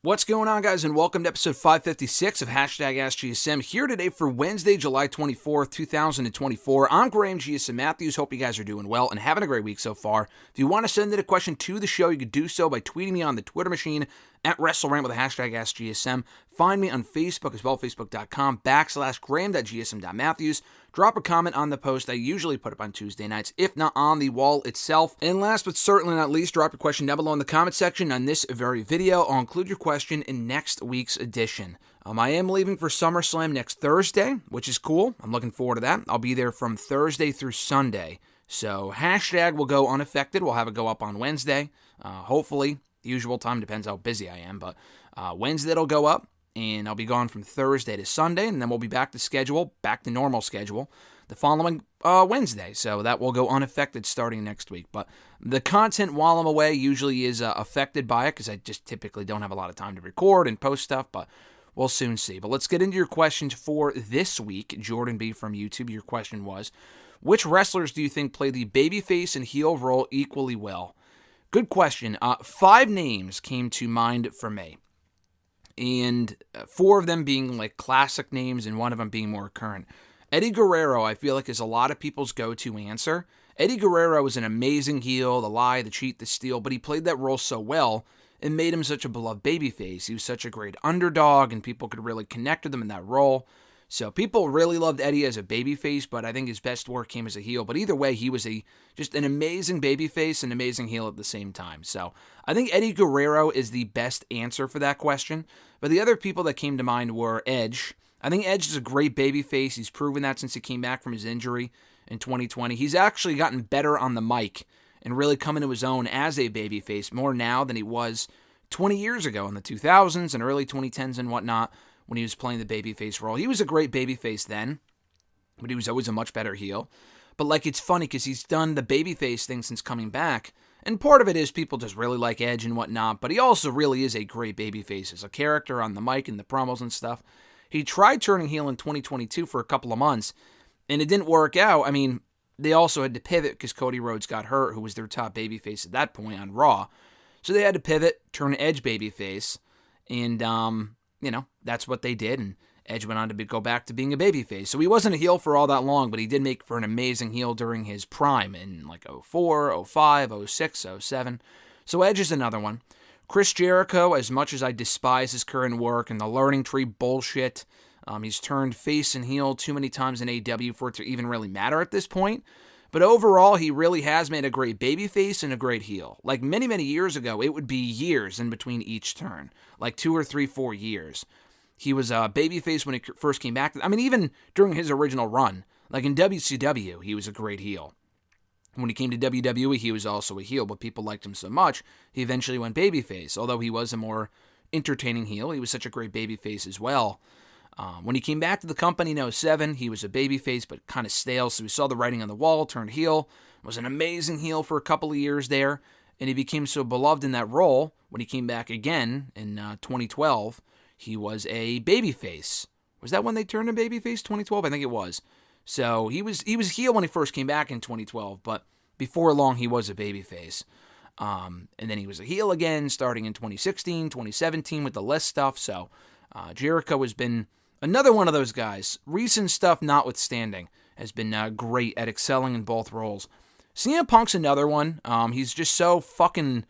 What's going on, guys, and welcome to episode 556 of AskGSM, here today for Wednesday, July 24th, 2024. I'm Graham GSM Matthews. Hope you guys are doing well and having a great week so far. If you want to send in a question to the show, you can do so by tweeting me on the Twitter machine at WrestleRant with the hashtag AskGSM. Find me on Facebook as well, facebook.com/Graham.GSM.Matthews. Drop a comment on the post I usually put up on Tuesday nights, if not on the wall itself. And last but certainly not least, drop your question down below in the comment section on this very video. I'll include your question in next week's edition. I am leaving for SummerSlam next Thursday, which is cool. I'm looking forward to that. I'll be there from Thursday through Sunday. So hashtag will go unaffected. We'll have it go up on Wednesday. Hopefully, the usual time, depends how busy I am, but Wednesday it'll go up. And I'll be gone from Thursday to Sunday, and then we'll be back to normal schedule, the following Wednesday. So that will go unaffected starting next week. But the content while I'm away usually is affected by it, because I just typically don't have a lot of time to record and post stuff, but we'll soon see. But let's get into your questions for this week. Jordan B. from YouTube, your question was, which wrestlers do you think play the babyface and heel role equally well? Good question. 5 names came to mind for me. And 4 of them being like classic names and 1 of them being more current. Eddie Guerrero, I feel like, is a lot of people's go-to answer. Eddie Guerrero was an amazing heel, the lie, the cheat, the steal, but he played that role so well and made him such a beloved babyface. He was such a great underdog, and people could really connect with him in that role. So people really loved Eddie as a babyface, but I think his best work came as a heel. But either way, he was just an amazing babyface and amazing heel at the same time. So I think Eddie Guerrero is the best answer for that question. But the other people that came to mind were Edge. I think Edge is a great babyface. He's proven that since he came back from his injury in 2020. He's actually gotten better on the mic and really come into his own as a babyface more now than he was 20 years ago in the 2000s and early 2010s and whatnot. When he was playing the babyface role. He was a great babyface then, but he was always a much better heel. But it's funny because he's done the babyface thing since coming back, and part of it is people just really like Edge and whatnot, but he also really is a great babyface as a character on the mic and the promos and stuff. He tried turning heel in 2022 for a couple of months, and it didn't work out. I mean, they also had to pivot because Cody Rhodes got hurt, who was their top babyface at that point on Raw. So they had to pivot, turn Edge babyface, and that's what they did, and Edge went on to go back to being a babyface. So he wasn't a heel for all that long, but he did make for an amazing heel during his prime in 04, 05, 06, 07. So Edge is another one. Chris Jericho, as much as I despise his current work and the learning tree bullshit, he's turned face and heel too many times in AEW for it to even really matter at this point. But overall, he really has made a great babyface and a great heel. Many, many years ago, it would be years in between each turn. 2 or 3, 4 years. He was a babyface when he first came back. I mean, even during his original run. In WCW, he was a great heel. When he came to WWE, he was also a heel, but people liked him so much, he eventually went babyface. Although he was a more entertaining heel, he was such a great babyface as well. When he came back to the company in 07, he was a babyface, but kind of stale, so we saw the writing on the wall, turned heel, was an amazing heel for a couple of years there, and he became so beloved in that role. When he came back again in 2012, he was a babyface. Was that when they turned him babyface, 2012? I think it was. So he was heel when he first came back in 2012, but before long, he was a babyface. And then he was a heel again, starting in 2016, 2017 with the list stuff, so Jericho has been another one of those guys, recent stuff notwithstanding, has been great at excelling in both roles. CM Punk's another one. He's just so fucking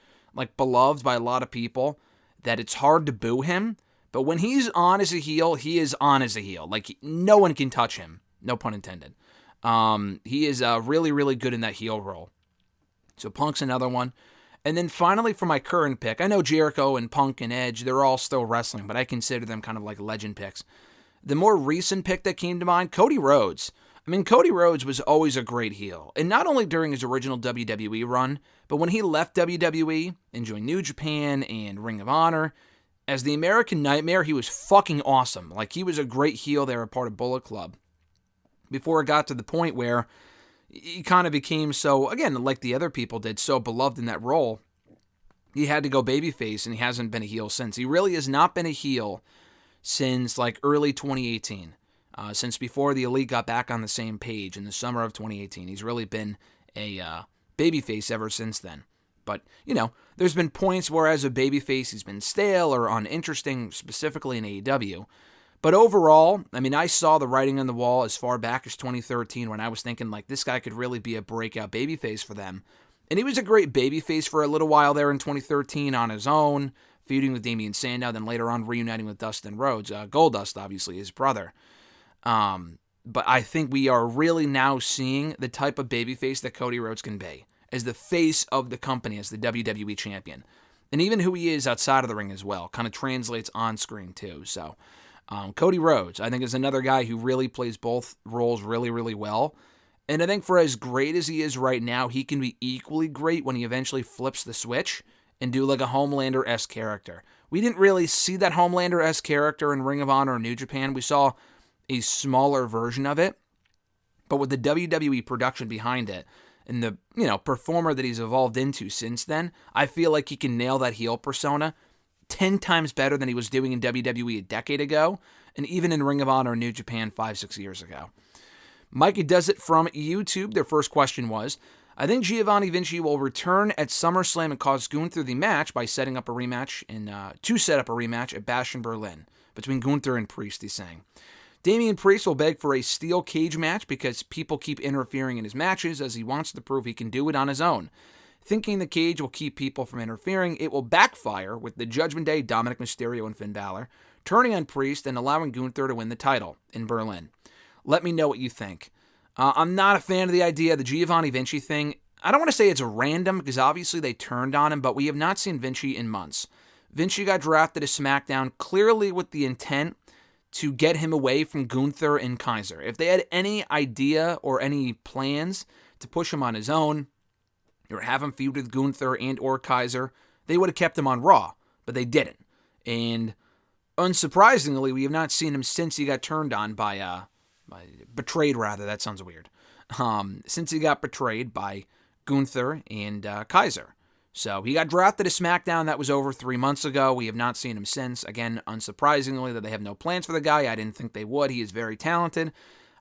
beloved by a lot of people that it's hard to boo him. But when he's on as a heel, he is on as a heel. No one can touch him. No pun intended. He is really, really good in that heel role. So Punk's another one. And then finally, for my current pick, I know Jericho and Punk and Edge, they're all still wrestling, but I consider them kind of like legend picks. The more recent pick that came to mind, Cody Rhodes. I mean, Cody Rhodes was always a great heel, and not only during his original WWE run, but when he left WWE and joined New Japan and Ring of Honor, as the American Nightmare, he was fucking awesome. He was a great heel there, a part of Bullet Club. Before it got to the point where he kind of became so, again, like the other people did, so beloved in that role, he had to go babyface, and he hasn't been a heel since. He really has not been a heel since early 2018. Since before the Elite got back on the same page in the summer of 2018. He's really been a babyface ever since then. But, there's been points where as a babyface he's been stale or uninteresting, specifically in AEW. But overall, I saw the writing on the wall as far back as 2013 when I was thinking, this guy could really be a breakout babyface for them. And he was a great babyface for a little while there in 2013 on his own, feuding with Damian Sandow, then later on reuniting with Dustin Rhodes. Goldust, obviously, his brother. But I think we are really now seeing the type of babyface that Cody Rhodes can be, as the face of the company, as the WWE champion. And even who he is outside of the ring as well, kind of translates on screen too. So, Cody Rhodes, I think, is another guy who really plays both roles really, really well. And I think for as great as he is right now, he can be equally great when he eventually flips the switch and do a Homelander-esque character. We didn't really see that Homelander-esque character in Ring of Honor or New Japan. We saw a smaller version of it. But with the WWE production behind it and the, performer that he's evolved into since then, I feel like he can nail that heel persona 10 times better than he was doing in WWE a decade ago, and even in Ring of Honor or New Japan 5-6 years ago. Mikey does it from YouTube. Their first question was, I think Giovanni Vinci will return at SummerSlam and cause Gunther the match by setting up a rematch at Bash in Berlin between Gunther and Priest, he's saying. Damian Priest will beg for a steel cage match because people keep interfering in his matches as he wants to prove he can do it on his own. Thinking the cage will keep people from interfering, it will backfire with the Judgment Day, Dominic Mysterio and Finn Balor, turning on Priest and allowing Gunther to win the title in Berlin. Let me know what you think. I'm not a fan of the idea of the Giovanni Vinci thing. I don't want to say it's random because obviously they turned on him, but we have not seen Vinci in months. Vinci got drafted to SmackDown clearly with the intent to get him away from Gunther and Kaiser. If they had any idea or any plans to push him on his own or have him feud with Gunther and or Kaiser, they would have kept him on Raw, but they didn't. And unsurprisingly, we have not seen him since he got turned on betrayed rather, that sounds weird. Since he got betrayed by Gunther and Kaiser. So he got drafted to SmackDown. That was over 3 months ago. We have not seen him since. Again, unsurprisingly, that they have no plans for the guy. I didn't think they would. He is very talented.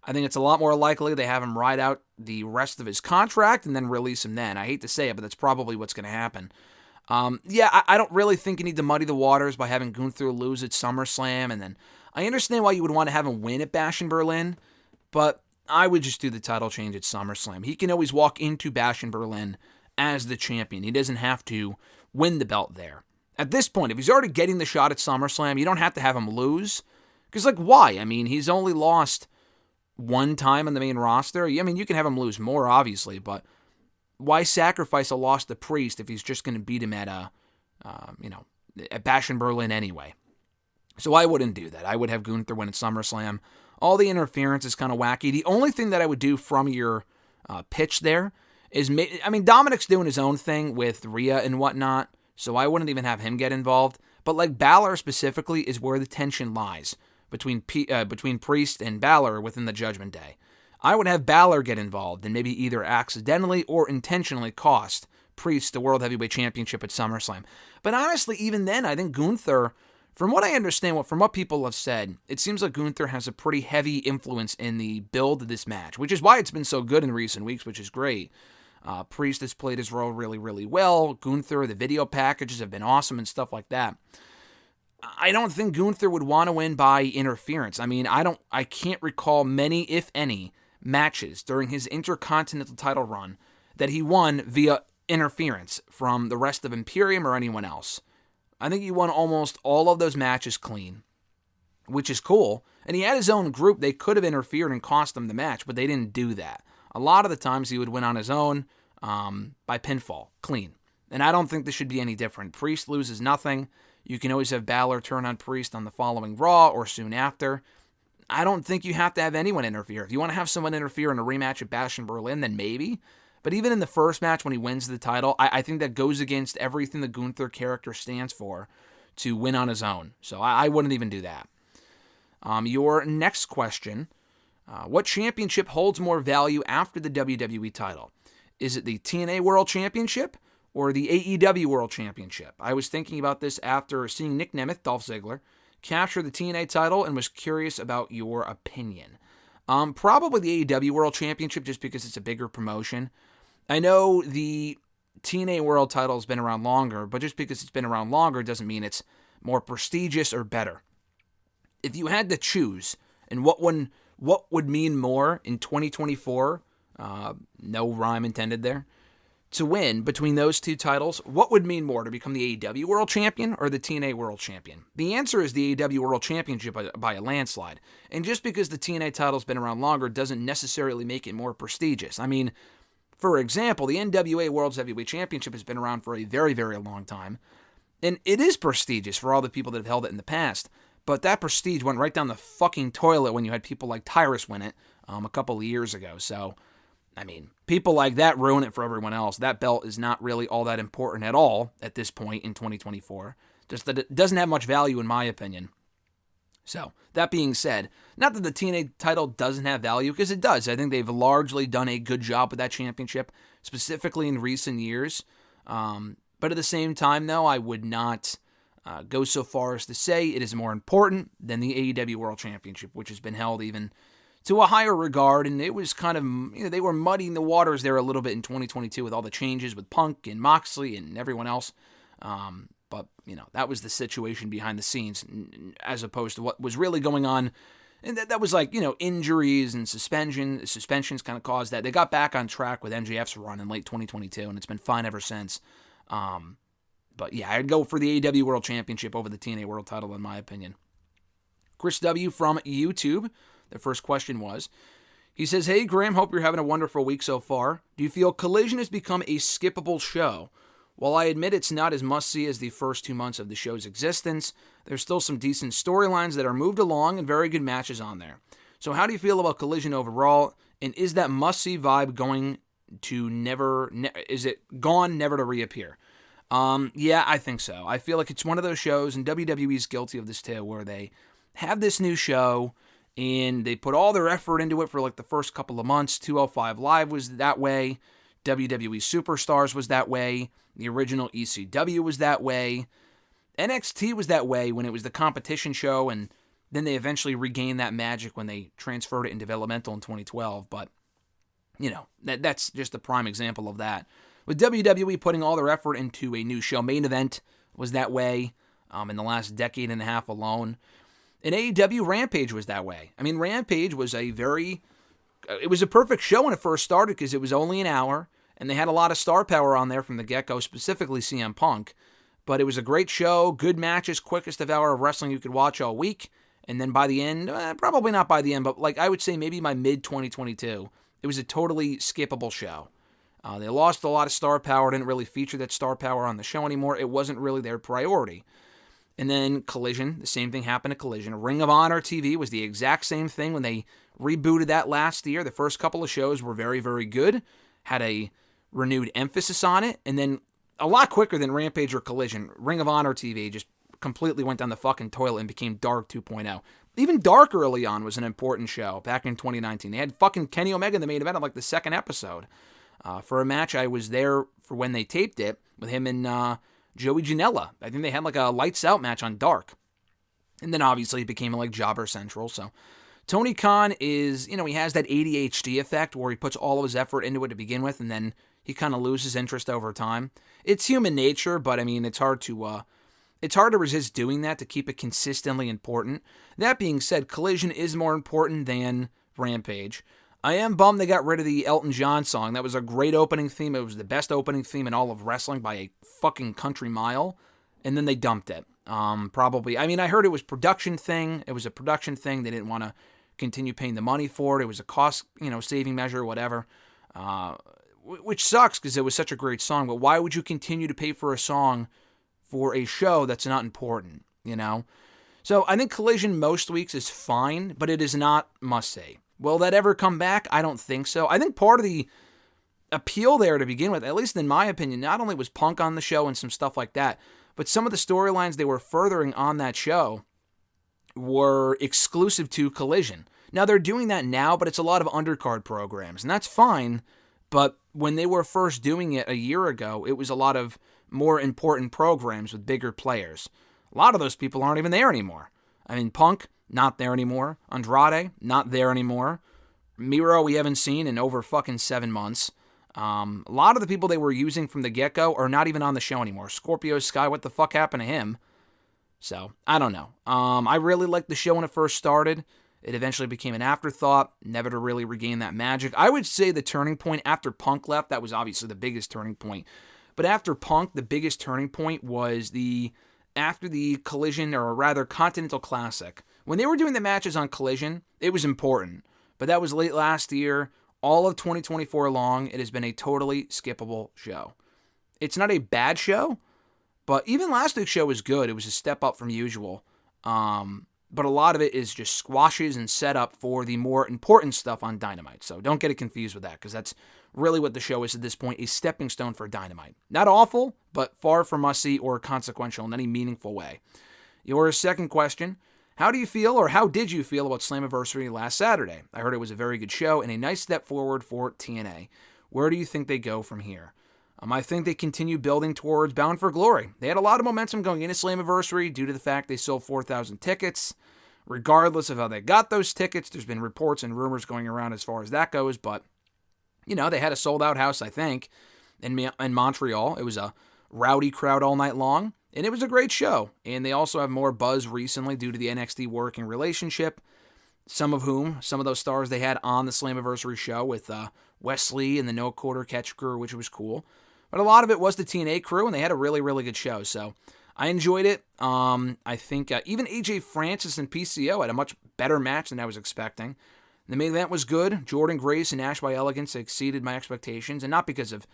I think it's a lot more likely they have him ride out the rest of his contract and then release him then. I hate to say it, but that's probably what's going to happen. I don't really think you need to muddy the waters by having Gunther lose at SummerSlam. And then I understand why you would want to have him win at Bash in Berlin, but I would just do the title change at SummerSlam. He can always walk into Bash in Berlin as the champion. He doesn't have to win the belt there. At this point, if he's already getting the shot at SummerSlam, you don't have to have him lose. Because, why? He's only lost one time on the main roster. You can have him lose more, obviously, but why sacrifice a loss to Priest if he's just going to beat him at Bash in Berlin anyway? So I wouldn't do that. I would have Gunther win at SummerSlam. All the interference is kind of wacky. The only thing that I would do from your pitch there is, Dominic's doing his own thing with Rhea and whatnot, so I wouldn't even have him get involved. But Balor specifically is where the tension lies between Priest and Balor within the Judgment Day. I would have Balor get involved and maybe either accidentally or intentionally cost Priest the World Heavyweight Championship at SummerSlam. But honestly, even then, I think Gunther, from what I understand, from what people have said, it seems like Gunther has a pretty heavy influence in the build of this match, which is why it's been so good in recent weeks, which is great. Priest has played his role really, really well. Gunther, the video packages have been awesome and stuff like that. I don't think Gunther would want to win by interference. I can't recall many, if any, matches during his Intercontinental title run that he won via interference from the rest of Imperium or anyone else. I think he won almost all of those matches clean, which is cool. And he had his own group. They could have interfered and cost him the match, but they didn't do that. A lot of the times he would win on his own by pinfall, clean. And I don't think this should be any different. Priest loses nothing. You can always have Balor turn on Priest on the following Raw or soon after. I don't think you have to have anyone interfere. If you want to have someone interfere in a rematch at Bash in Berlin, then maybe. But even in the first match when he wins the title, I think that goes against everything the Gunther character stands for to win on his own. So I wouldn't even do that. Your next question, what championship holds more value after the WWE title? Is it the TNA World Championship or the AEW World Championship? I was thinking about this after seeing Nick Nemeth, Dolph Ziggler, capture the TNA title and was curious about your opinion. Probably the AEW World Championship just because it's a bigger promotion. I know the TNA World title has been around longer, but just because it's been around longer doesn't mean it's more prestigious or better. If you had to choose, and what would mean more in 2024, no rhyme intended there, to win between those two titles, what would mean more, to become the AEW World Champion or the TNA World Champion? The answer is the AEW World Championship by a landslide. And just because the TNA title's been around longer doesn't necessarily make it more prestigious. I mean, for example, the NWA World Heavyweight Championship has been around for a very, very long time. And it is prestigious for all the people that have held it in the past. But that prestige went right down the fucking toilet when you had people like Tyrus win it a couple of years ago. So, I mean, people like that ruin it for everyone else. That belt is not really all that important at all at this point in 2024. Just that it doesn't have much value in my opinion. So, that being said, not that the TNA title doesn't have value, because it does. I think they've largely done a good job with that championship, specifically in recent years. But at the same time, though, I would not go so far as to say it is more important than the AEW World Championship, which has been held even to a higher regard, and it was kind of, they were muddying the waters there a little bit in 2022 with all the changes with Punk and Moxley and everyone else. But, that was the situation behind the scenes, as opposed to what was really going on. And that was like, injuries and suspensions kind of caused that. They got back on track with MJF's run in late 2022, and it's been fine ever since. But yeah, I'd go for the AEW World Championship over the TNA World title, in my opinion. Chris W. from YouTube, the first question was, he says, "Hey Graham, hope you're having a wonderful week so far. Do you feel Collision has become a skippable show? While I admit it's not as must-see as the first 2 months of the show's existence, there's still some decent storylines that are moved along and very good matches on there. So how do you feel about Collision overall, and is that must-see vibe going to is it gone, never to reappear?" Yeah, I think so. I feel like it's one of those shows, and WWE's guilty of this too, where they have this new show, and they put all their effort into it for like the first couple of months. 205 Live was that way. WWE Superstars was that way. The original ECW was that way. NXT was that way when it was the competition show, and then they eventually regained that magic when they transferred it in developmental in 2012. But, that's just a prime example of that. With WWE putting all their effort into a new show, Main Event was that way in the last decade and a half alone. And AEW Rampage was that way. I mean, Rampage was it was a perfect show when it first started because it was only an hour, and they had a lot of star power on there from the get-go, specifically CM Punk. But it was a great show, good matches, quickest of hour of wrestling you could watch all week. And then by the end, probably not by the end, but I would say maybe by mid-2022, it was a totally skippable show. They lost a lot of star power, didn't really feature that star power on the show anymore. It wasn't really their priority. And then Collision, the same thing happened to Collision. Ring of Honor TV was the exact same thing when they rebooted that last year. The first couple of shows were very, very good, had a renewed emphasis on it, and then a lot quicker than Rampage or Collision, Ring of Honor TV just completely went down the fucking toilet and became Dark 2.0. Even Dark early on was an important show back in 2019. They had fucking Kenny Omega in the main event of the second episode. For a match, I was there for when they taped it with him and Joey Janela. I think they had a lights out match on Dark. And then obviously it became Jobber Central. So Tony Khan is, he has that ADHD effect where he puts all of his effort into it to begin with, and then he kind of loses interest over time. It's human nature, but I mean, it's hard to resist doing that to keep it consistently important. That being said, Collision is more important than Rampage. I am bummed they got rid of the Elton John song. That was a great opening theme. It was the best opening theme in all of wrestling by a fucking country mile. And then they dumped it. Probably. I mean, I heard it was production thing. It was a production thing. They didn't want to continue paying the money for it. It was a cost, saving measure or whatever. Which sucks because it was such a great song. But why would you continue to pay for a song for a show that's not important, So I think Collision most weeks is fine, but it is not must-see. Will that ever come back? I don't think so. I think part of the appeal there to begin with, at least in my opinion, not only was Punk on the show and some stuff like that, but some of the storylines they were furthering on that show were exclusive to Collision. Now, they're doing that now, but it's a lot of undercard programs, and that's fine, but when they were first doing it a year ago, it was a lot of more important programs with bigger players. A lot of those people aren't even there anymore. I mean, Punk, not there anymore. Andrade, not there anymore. Miro, we haven't seen in over fucking 7 months. A lot of the people they were using from the get-go are not even on the show anymore. Scorpio Sky, what the fuck happened to him? So, I don't know. I really liked the show when it first started. It eventually became an afterthought, never to really regain that magic. I would say the turning point after Punk left, that was obviously the biggest turning point. But after Punk, the biggest turning point was after the Collision, or rather Continental Classic. When they were doing the matches on Collision, it was important. But that was late last year. All of 2024 long, it has been a totally skippable show. It's not a bad show, but even last week's show was good. It was a step up from usual. But a lot of it is just squashes and setup for the more important stuff on Dynamite. So don't get it confused with that, because that's really what the show is at this point, a stepping stone for Dynamite. Not awful, but far from must-see or consequential in any meaningful way. Your second question: how do you feel, or how did you feel about Slammiversary last Saturday? I heard it was a very good show and a nice step forward for TNA. Where do you think they go from here? I think they continue building towards Bound for Glory. They had a lot of momentum going into Slammiversary due to the fact they sold 4,000 tickets. Regardless of how they got those tickets, there's been reports and rumors going around as far as that goes, but, they had a sold-out house, I think, in Montreal. It was a rowdy crowd all night long. And it was a great show. And they also have more buzz recently due to the NXT working relationship. Some of those stars they had on the Slammiversary show with Wesley and the No Quarter Catch crew, which was cool. But a lot of it was the TNA crew, and they had a really, really good show. So I enjoyed it. I think even AJ Francis and PCO had a much better match than I was expecting. The main event was good. Jordan Grace and Ash by Elegance exceeded my expectations, and not because of,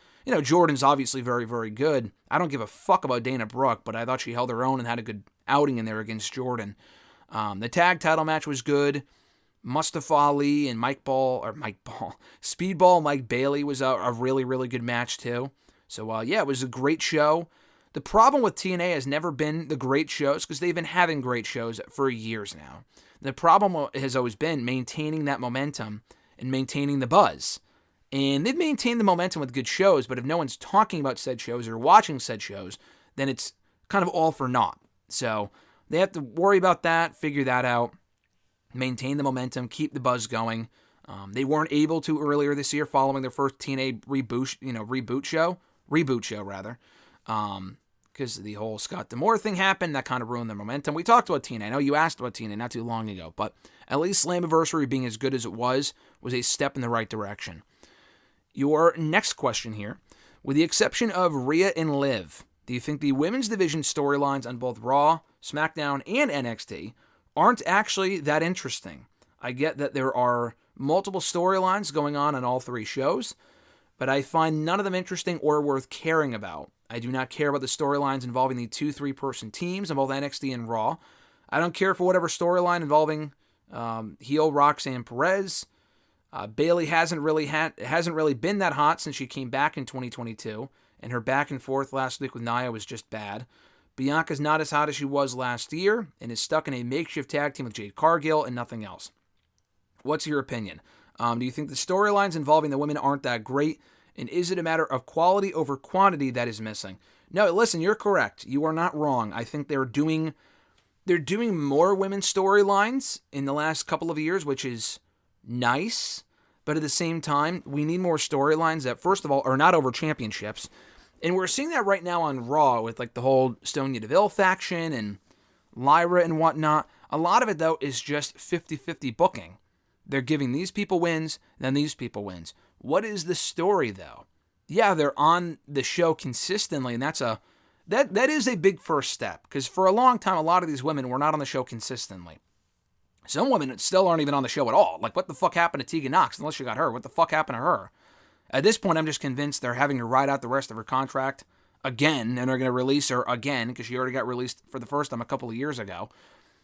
Jordan's obviously very, very good. I don't give a fuck about Dana Brooke, but I thought she held her own and had a good outing in there against Jordan. The tag title match was good. Mustafa Ali and Speedball Mike Bailey was a really, really good match too. So, it was a great show. The problem with TNA has never been the great shows, because they've been having great shows for years now. The problem has always been maintaining that momentum and maintaining the buzz. And they've maintained the momentum with good shows, but if no one's talking about said shows or watching said shows, then it's kind of all for naught. So they have to worry about that, figure that out, maintain the momentum, keep the buzz going. They weren't able to earlier this year following their first TNA reboot show, because the whole Scott D'Amore thing happened. That kind of ruined their momentum. We talked about TNA. I know you asked about TNA not too long ago, but at least Slammiversary being as good as it was a step in the right direction. Your next question here: with the exception of Rhea and Liv, do you think the women's division storylines on both Raw, SmackDown, and NXT aren't actually that interesting? I get that there are multiple storylines going on all three shows, but I find none of them interesting or worth caring about. I do not care about the storylines involving the 2-3 person teams on both NXT and Raw. I don't care for whatever storyline involving heel Roxanne Perez. Bayley hasn't really been that hot since she came back in 2022, and her back and forth last week with Nia was just bad. Bianca's not as hot as she was last year and is stuck in a makeshift tag team with Jade Cargill and nothing else. What's your opinion? Do you think the storylines involving the women aren't that great? And is it a matter of quality over quantity that is missing? No, listen, you're correct. You are not wrong. I think they're doing more women's storylines in the last couple of years, which is nice. But at the same time, we need more storylines that, first of all, are not over championships. And we're seeing that right now on Raw with the whole Sonya Deville faction and Lyra and whatnot. A lot of it, though, is just 50-50 booking. They're giving these people wins, then these people wins. What is the story, though? Yeah, they're on the show consistently, and that is a big first step, because for a long time, a lot of these women were not on the show consistently. Some women still aren't even on the show at all. What the fuck happened to Tegan Nox? Unless you got her, what the fuck happened to her? At this point, I'm just convinced they're having to ride out the rest of her contract again, and they're going to release her again, because she already got released for the first time a couple of years ago,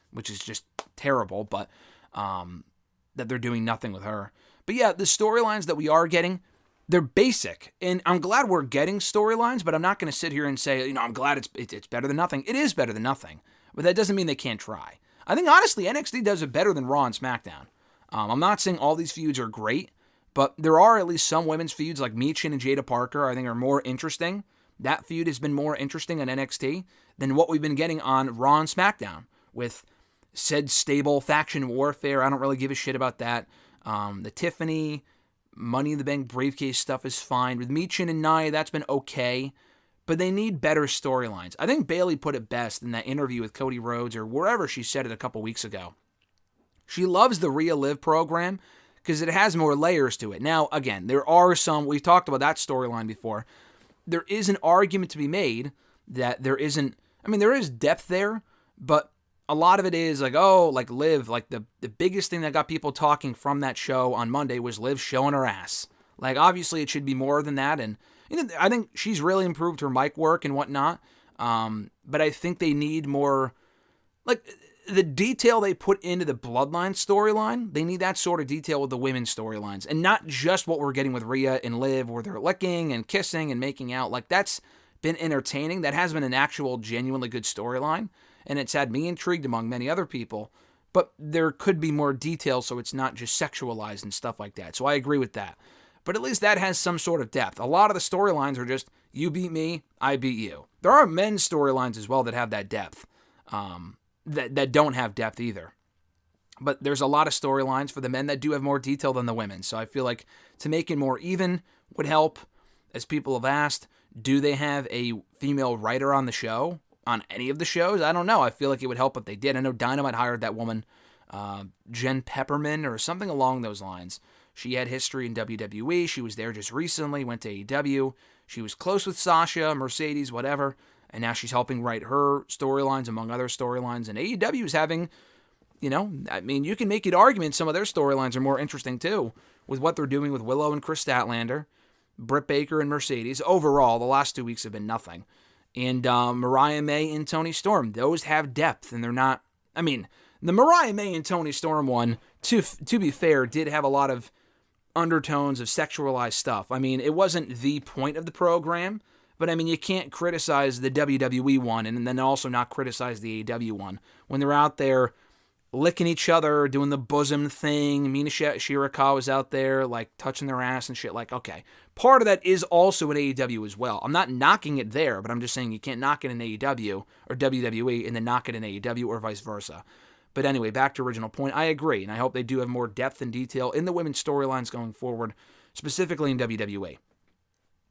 which is just terrible, but that they're doing nothing with her. But yeah, the storylines that we are getting, they're basic. And I'm glad we're getting storylines, but I'm not going to sit here and say, I'm glad it's better than nothing. It is better than nothing. But that doesn't mean they can't try. I think, honestly, NXT does it better than Raw and SmackDown. I'm not saying all these feuds are great, but there are at least some women's feuds like Michin and Jada Parker I think are more interesting. That feud has been more interesting on NXT than what we've been getting on Raw and SmackDown with said stable faction warfare. I don't really give a shit about that. The Tiffany, Money in the Bank briefcase stuff is fine. With Michin and Nia, that's been okay. But they need better storylines. I think Bayley put it best in that interview with Cody Rhodes, or wherever she said it a couple weeks ago. She loves the Rhea Liv program because it has more layers to it. Now, again, there are some, we've talked about that storyline before. There is an argument to be made that there isn't, there is depth there, but a lot of it is like, like Liv, like the biggest thing that got people talking from that show on Monday was Liv showing her ass. Like, obviously it should be more than that, and I think she's really improved her mic work and whatnot, but I think they need more, like, the detail they put into the Bloodline storyline, they need that sort of detail with the women's storylines, and not just what we're getting with Rhea and Liv, where they're licking and kissing and making out. Like, that's been entertaining. That has been an actual, genuinely good storyline, and it's had me intrigued among many other people, but there could be more detail so it's not just sexualized and stuff like that. So I agree with that. But at least that has some sort of depth. A lot of the storylines are just, you beat me, I beat you. There are men's storylines as well that have that depth. That don't have depth either. But there's a lot of storylines for the men that do have more detail than the women. So I feel like to make it more even would help. As people have asked, do they have a female writer on the show? On any of the shows? I don't know. I feel like it would help if they did. I know Dynamite hired that woman, Jen Pepperman, or something along those lines. She had history in WWE. She was there just recently, went to AEW. She was close with Sasha, Mercedes, whatever. And now she's helping write her storylines, among other storylines. And AEW is having, you can make an argument some of their storylines are more interesting too, with what they're doing with Willow and Chris Statlander, Britt Baker and Mercedes. Overall, the last 2 weeks have been nothing. And Mariah May and Toni Storm, those have depth, and they're not, the Mariah May and Toni Storm one, to be fair, did have a lot of undertones of sexualized stuff. It wasn't the point of the program, but you can't criticize the WWE one and then also not criticize the AEW one. When they're out there licking each other, doing the bosom thing, Mina Shirakawa was out there like touching their ass and shit. Like, okay, part of that is also in AEW as well. I'm not knocking it there, but I'm just saying you can't knock it in AEW or WWE and then knock it in AEW or vice versa. But anyway, back to original point, I agree, and I hope they do have more depth and detail in the women's storylines going forward, specifically in WWE.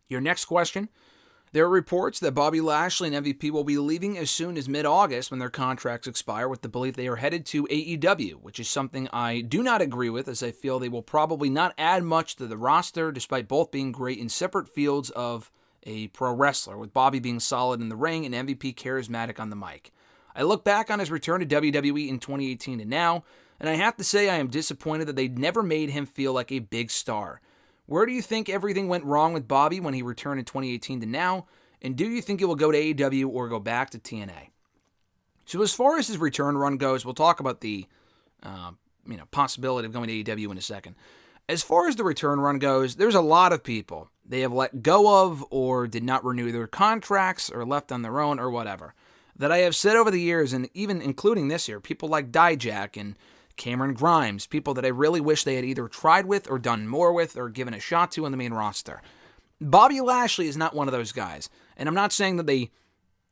Your next question. There are reports that Bobby Lashley and MVP will be leaving as soon as mid-August when their contracts expire, with the belief they are headed to AEW, which is something I do not agree with, as I feel they will probably not add much to the roster, despite both being great in separate fields of a pro wrestler, with Bobby being solid in the ring and MVP charismatic on the mic. I look back on his return to WWE in 2018 and now, and I have to say I am disappointed that they never made him feel like a big star. Where do you think everything went wrong with Bobby when he returned in 2018 to now? And do you think it will go to AEW or go back to TNA? So as far as his return run goes, we'll talk about the possibility of going to AEW in a second. As far as the return run goes, there's a lot of people they have let go of or did not renew their contracts or left on their own or whatever that I have said over the years, and even including this year, people like Dijak and Cameron Grimes, people that I really wish they had either tried with or done more with or given a shot to on the main roster. Bobby Lashley is not one of those guys. And I'm not saying that they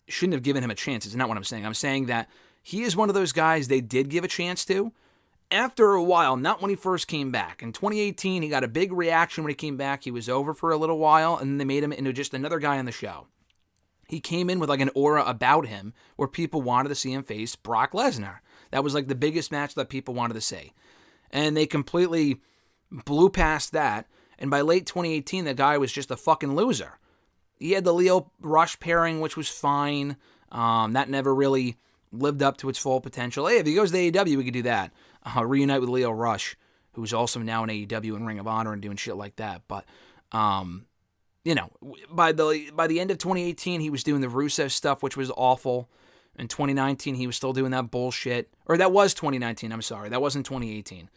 shouldn't have given him a chance. It's not what I'm saying. I'm saying that he is one of those guys they did give a chance to. After a while, not when he first came back. In 2018, he got a big reaction when he came back. He was over for a little while, and then they made him into just another guy on the show. He came in with like an aura about him where people wanted to see him face Brock Lesnar. That was like the biggest match that people wanted to see. And they completely blew past that. And by late 2018, the guy was just a fucking loser. He had the Leo Rush pairing, which was fine. That never really lived up to its full potential. Hey, if he goes to AEW, we could do that. Reunite with Leo Rush, who's also now in AEW and Ring of Honor and doing shit like that. But, by the end of 2018, he was doing the Rusev stuff, which was awful. In 2019, he was still doing that bullshit. Or that was 2019, I'm sorry. That wasn't 2018.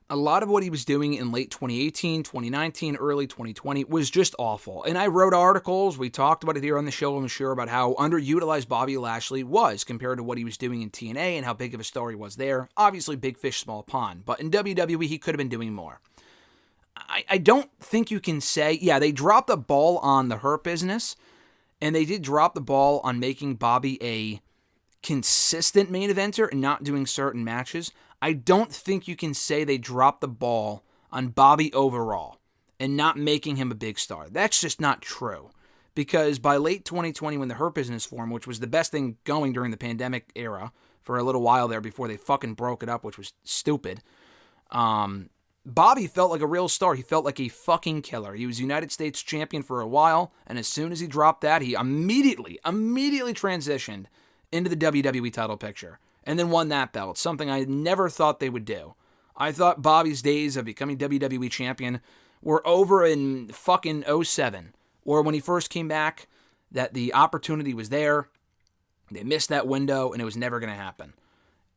A lot of what he was doing in late 2018, 2019, early 2020 was just awful. And I wrote articles, we talked about it here on the show, I'm sure, about how underutilized Bobby Lashley was compared to what he was doing in TNA and how big of a star he was there. Obviously, big fish, small pond. But in WWE, he could have been doing more. I don't think you can say, yeah, they dropped the ball on the Hurt Business, and they did drop the ball on making Bobby a consistent main eventer and not doing certain matches. I don't think you can say they dropped the ball on Bobby overall. and not making him a big star. That's just not true. Because by late 2020, when the Hurt Business formed, which was the best thing going during the pandemic era for a little while there before they fucking broke it up, which was stupid, Bobby felt like a real star. He felt like a fucking killer. He was United States champion for a while, and as soon as he dropped that, he immediately transitioned into the WWE title picture, and then won that belt, something I never thought they would do. I thought Bobby's days of becoming WWE champion were over in fucking '07, or when he first came back, that the opportunity was there, they missed that window, and it was never going to happen.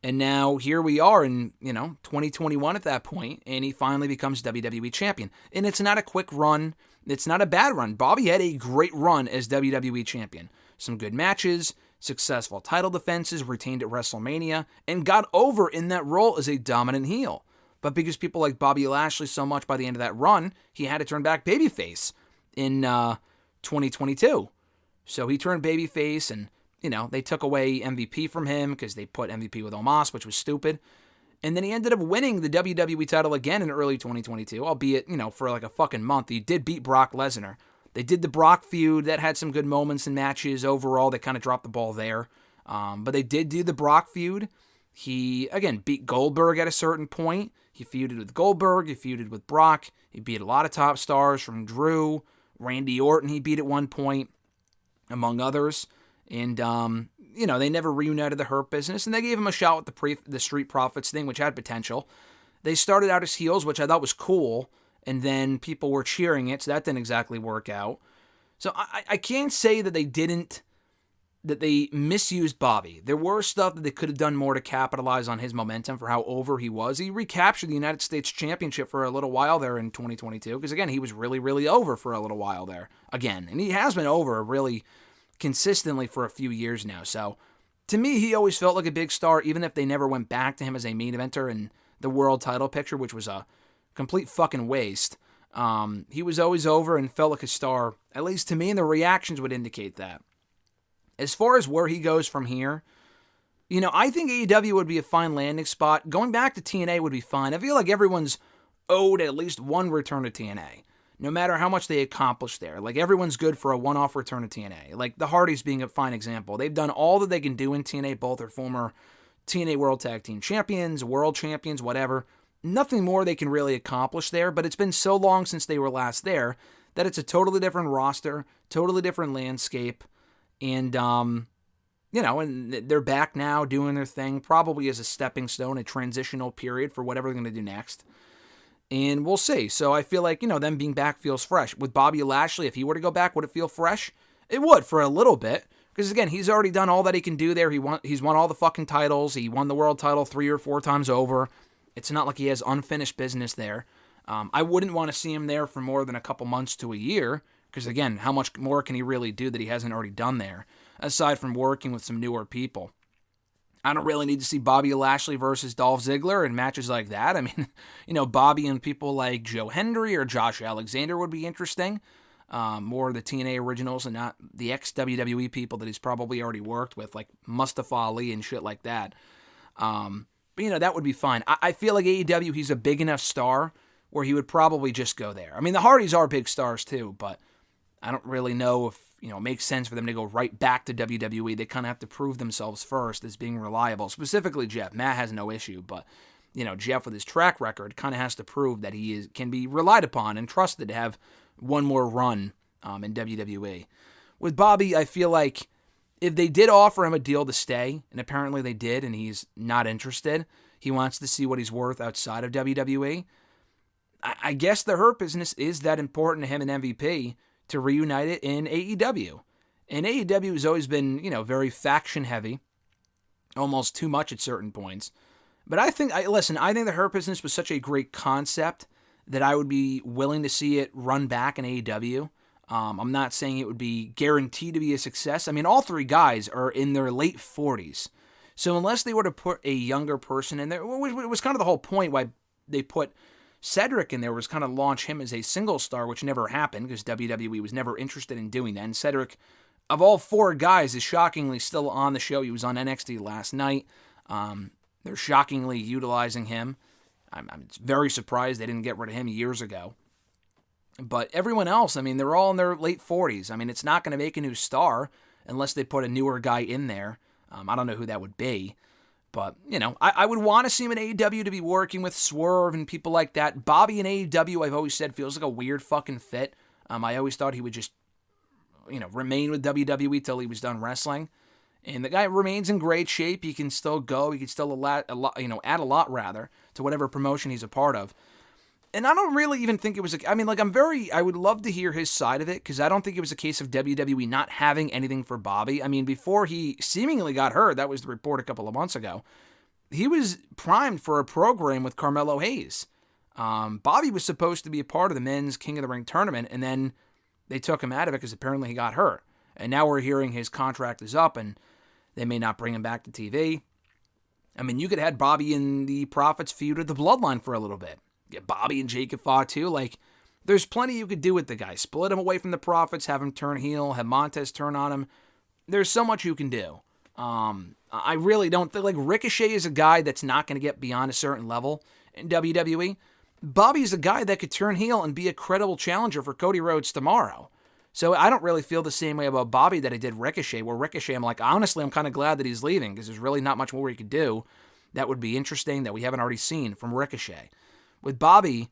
And now here we are in, 2021 at that point, and he finally becomes WWE champion. And it's not a quick run. It's not a bad run. Bobby had a great run as WWE champion. Some good matches, successful title defenses, retained at WrestleMania, and got over in that role as a dominant heel. But because people like Bobby Lashley so much by the end of that run, he had to turn back babyface in 2022. So he turned babyface, and they took away MVP from him because they put MVP with Omos, which was stupid. And then he ended up winning the WWE title again in early 2022, albeit, for like a fucking month. He did beat Brock Lesnar. They did the Brock feud. That had some good moments and matches. Overall, they kind of dropped the ball there. But they did do the Brock feud. He, again, beat Goldberg at a certain point. He feuded with Goldberg. He feuded with Brock. He beat a lot of top stars from Drew. Randy Orton he beat at one point, among others. And, they never reunited the Hurt Business, and they gave him a shot with the Street Profits thing, which had potential. They started out as heels, which I thought was cool, and then people were cheering it, so that didn't exactly work out. So I can't say that they misused Bobby. There were stuff that they could have done more to capitalize on his momentum for how over he was. He recaptured the United States Championship for a little while there in 2022, because, again, he was really, really over for a little while there, again. And he has been over really consistently for a few years now. So to me, he always felt like a big star, even if they never went back to him as a main eventer in the world title picture, which was a complete fucking waste. He was always over and felt like a star, at least to me, and the reactions would indicate that. As far as where he goes from here, I think AEW would be a fine landing spot. Going back to TNA would be fine. I feel like everyone's owed at least one return to TNA, no matter how much they accomplish there. Like, everyone's good for a one-off return to TNA. Like, the Hardys being a fine example. They've done all that they can do in TNA. Both are former TNA World Tag Team Champions, World Champions, whatever. Nothing more they can really accomplish there, but it's been so long since they were last there that it's a totally different roster, totally different landscape, and, and they're back now doing their thing, probably as a stepping stone, a transitional period for whatever they're going to do next. And we'll see. So I feel like, them being back feels fresh. With Bobby Lashley, if he were to go back, would it feel fresh? It would, for a little bit. Because, again, he's already done all that he can do there. He's won all the fucking titles. He won the world title 3 or 4 times over. It's not like he has unfinished business there. I wouldn't want to see him there for more than a couple months to a year. Because, again, how much more can he really do that he hasn't already done there? Aside from working with some newer people. I don't really need to see Bobby Lashley versus Dolph Ziggler in matches like that. I mean, Bobby and people like Joe Hendry or Josh Alexander would be interesting. More of the TNA originals and not the ex-WWE people that he's probably already worked with, like Mustafa Ali and shit like that. But, that would be fine. I feel like AEW, he's a big enough star where he would probably just go there. I mean, the Hardys are big stars too, but I don't really know if it makes sense for them to go right back to WWE. They kind of have to prove themselves first as being reliable. Specifically Jeff. Matt has no issue, but, Jeff with his track record kind of has to prove that he can be relied upon and trusted to have one more run in WWE. With Bobby, I feel like if they did offer him a deal to stay, and apparently they did, and he's not interested, he wants to see what he's worth outside of WWE, I guess the Hurt Business is that important to him and MVP to reunite it in AEW. And AEW has always been, very faction heavy, almost too much at certain points. But I think the Hurt Business was such a great concept that I would be willing to see it run back in AEW. I'm not saying it would be guaranteed to be a success. I mean, all 3 guys are in their late 40s. So unless they were to put a younger person in there, it was kind of the whole point why they put Cedric in there, was kind of launch him as a single star, which never happened because WWE was never interested in doing that. And Cedric, of all 4 guys, is shockingly still on the show. He was on NXT last night. They're shockingly utilizing him. I'm very surprised they didn't get rid of him years ago. But everyone else, I mean, they're all in their late 40s. I mean, it's not going to make a new star unless they put a newer guy in there. I don't know who that would be. But, I would want to see him in AEW to be working with Swerve and people like that. Bobby in AEW, I've always said, feels like a weird fucking fit. I always thought he would just, remain with WWE till he was done wrestling. And the guy remains in great shape. He can still go. He can still add a lot rather to whatever promotion he's a part of. And I don't really even think it was, I would love to hear his side of it, because I don't think it was a case of WWE not having anything for Bobby. I mean, before he seemingly got hurt, that was the report a couple of months ago, he was primed for a program with Carmelo Hayes. Bobby was supposed to be a part of the men's King of the Ring tournament, and then they took him out of it because apparently he got hurt. And now we're hearing his contract is up, and they may not bring him back to TV. I mean, you could have had Bobby in the Profits feud with the Bloodline for a little bit. Get Bobby and Jacob Fatu. There's plenty you could do with the guy. Split him away from the Profits, have him turn heel, have Montez turn on him. There's so much you can do. I really don't think, Ricochet is a guy that's not going to get beyond a certain level in WWE. Bobby's a guy that could turn heel and be a credible challenger for Cody Rhodes tomorrow. So I don't really feel the same way about Bobby that I did Ricochet, where Ricochet, I'm honestly, I'm kind of glad that he's leaving, because there's really not much more he could do that would be interesting that we haven't already seen from Ricochet. With Bobby,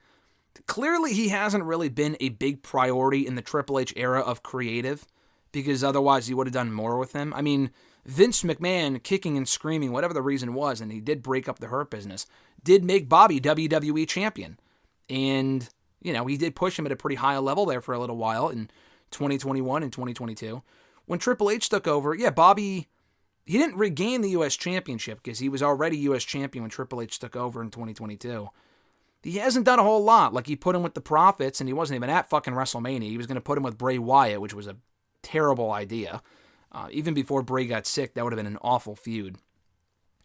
clearly he hasn't really been a big priority in the Triple H era of creative, because otherwise he would have done more with him. I mean, Vince McMahon kicking and screaming, whatever the reason was, and he did break up the Hurt Business, did make Bobby WWE champion. And, he did push him at a pretty high level there for a little while in 2021 and 2022. When Triple H took over, Bobby, he didn't regain the U.S. Championship because he was already U.S. champion when Triple H took over in 2022. He hasn't done a whole lot. He put him with the Profits, and he wasn't even at fucking WrestleMania. He was going to put him with Bray Wyatt, which was a terrible idea. Even before Bray got sick, that would have been an awful feud.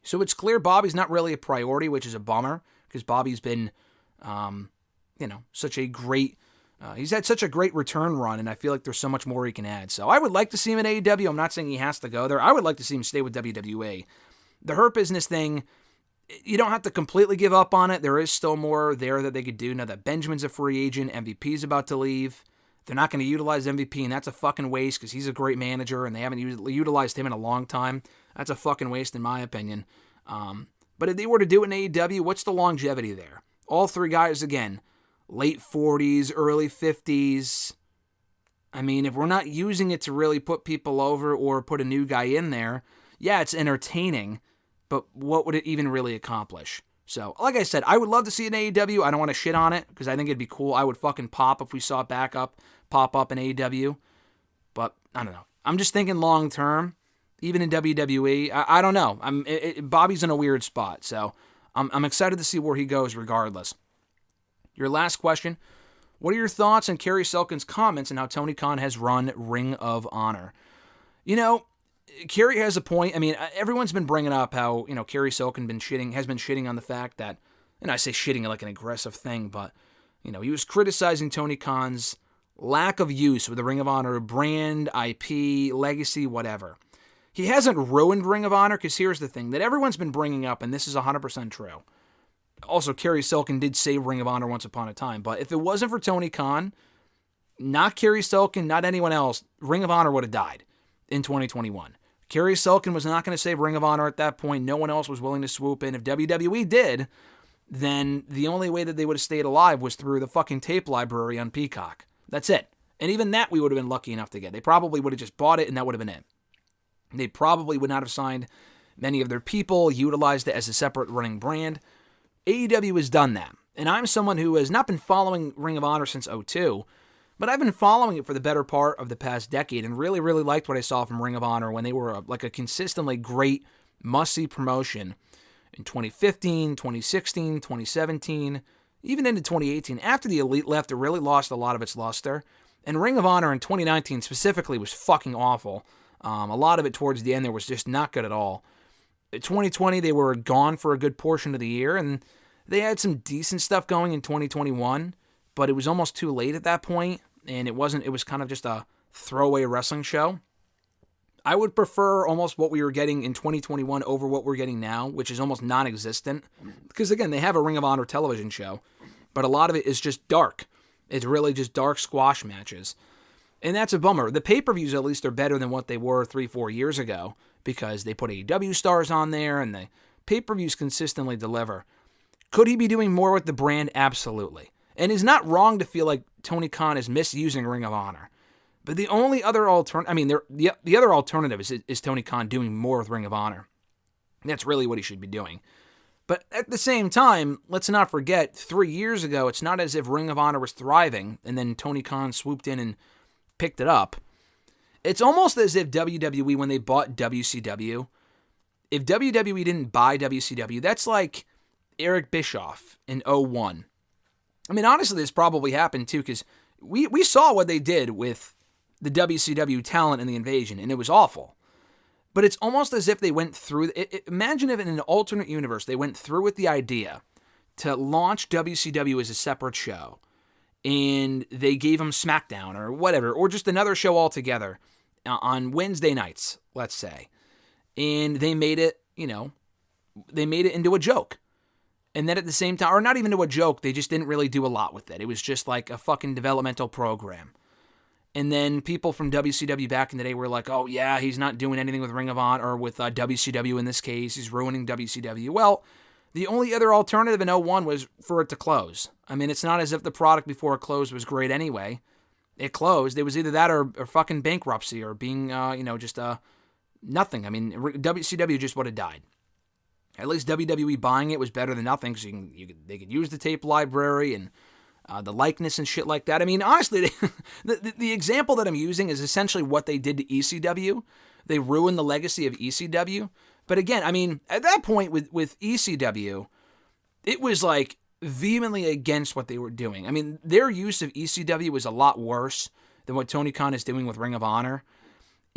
So it's clear Bobby's not really a priority, which is a bummer, because Bobby's been, such a great, he's had such a great return run, and I feel like there's so much more he can add. So I would like to see him in AEW. I'm not saying he has to go there. I would like to see him stay with WWE. The Hurt Business thing, you don't have to completely give up on it. There is still more there that they could do now that Benjamin's a free agent. MVP's about to leave. They're not going to utilize MVP, and that's a fucking waste because he's a great manager, and they haven't utilized him in a long time. That's a fucking waste in my opinion. But if they were to do it in AEW, what's the longevity there? All three guys, again, late 40s, early 50s. I mean, if we're not using it to really put people over or put a new guy in there, yeah, it's entertaining, but what would it even really accomplish? So, like I said, I would love to see an AEW. I don't want to shit on it because I think it'd be cool. I would fucking pop if we saw it pop up in AEW. But, I don't know. I'm just thinking long term, even in WWE. I don't know. Bobby's in a weird spot, so I'm excited to see where he goes regardless. Your last question. What are your thoughts on Kerry Silkin's comments and how Tony Khan has run Ring of Honor? Kerry has a point. I mean, everyone's been bringing up how, Kerry Silkin has been shitting on the fact that, and I say shitting like an aggressive thing, but, he was criticizing Tony Khan's lack of use with the Ring of Honor brand, IP, legacy, whatever. He hasn't ruined Ring of Honor, because here's the thing that everyone's been bringing up, and this is 100% true. Also, Kerry Silkin did say Ring of Honor once upon a time, but if it wasn't for Tony Khan, not Kerry Silkin, not anyone else, Ring of Honor would have died in 2021. Kerry Silkin was not going to save Ring of Honor at that point. No one else was willing to swoop in. If WWE did, then the only way that they would have stayed alive was through the fucking tape library on Peacock. That's it. And even that we would have been lucky enough to get. They probably would have just bought it and that would have been it. They probably would not have signed many of their people, utilized it as a separate running brand. AEW has done that. And I'm someone who has not been following Ring of Honor since 2002, but I've been following it for the better part of the past decade and really, really liked what I saw from Ring of Honor when they were a consistently great, must-see promotion in 2015, 2016, 2017, even into 2018. After the Elite left, it really lost a lot of its luster. And Ring of Honor in 2019 specifically was fucking awful. A lot of it towards the end there was just not good at all. In 2020, they were gone for a good portion of the year, and they had some decent stuff going in 2021, but it was almost too late at that point. And it was kind of just a throwaway wrestling show. I would prefer almost what we were getting in 2021 over what we're getting now, which is almost non-existent. Because again, they have a Ring of Honor television show, but a lot of it is just dark. It's really just dark squash matches. And that's a bummer. The pay-per-views, at least, are better than what they were 3-4 years ago because they put AEW stars on there and the pay-per-views consistently deliver. Could he be doing more with the brand? Absolutely. And it's not wrong to feel like Tony Khan is misusing Ring of Honor. But the only other alternative, the other alternative is Tony Khan doing more with Ring of Honor. That's really what he should be doing. But at the same time, let's not forget, 3 years ago, it's not as if Ring of Honor was thriving and then Tony Khan swooped in and picked it up. It's almost as if WWE, when they bought WCW, if WWE didn't buy WCW, that's like Eric Bischoff in 01. I mean, honestly, this probably happened too, because we saw what they did with the WCW talent and the invasion, and it was awful. But it's almost as if they went through... Imagine if in an alternate universe they went through with the idea to launch WCW as a separate show, and they gave them SmackDown or whatever, or just another show altogether on Wednesday nights, let's say. And they made it, they made it into a joke. And then at the same time, or not even into a joke, they just didn't really do a lot with it. It was just like a fucking developmental program. And then people from WCW back in the day were like, oh yeah, he's not doing anything with Ring of Honor, or with WCW in this case, he's ruining WCW. Well, the only other alternative in 01 was for it to close. I mean, it's not as if the product before it closed was great anyway. It closed. It was either that or fucking bankruptcy, or being, just nothing. I mean, WCW just would have died. At least WWE buying it was better than nothing, because they could use the tape library and the likeness and shit like that. I mean, honestly, the example that I'm using is essentially what they did to ECW. They ruined the legacy of ECW. But again, I mean, at that point with ECW, it was like vehemently against what they were doing. I mean, their use of ECW was a lot worse than what Tony Khan is doing with Ring of Honor.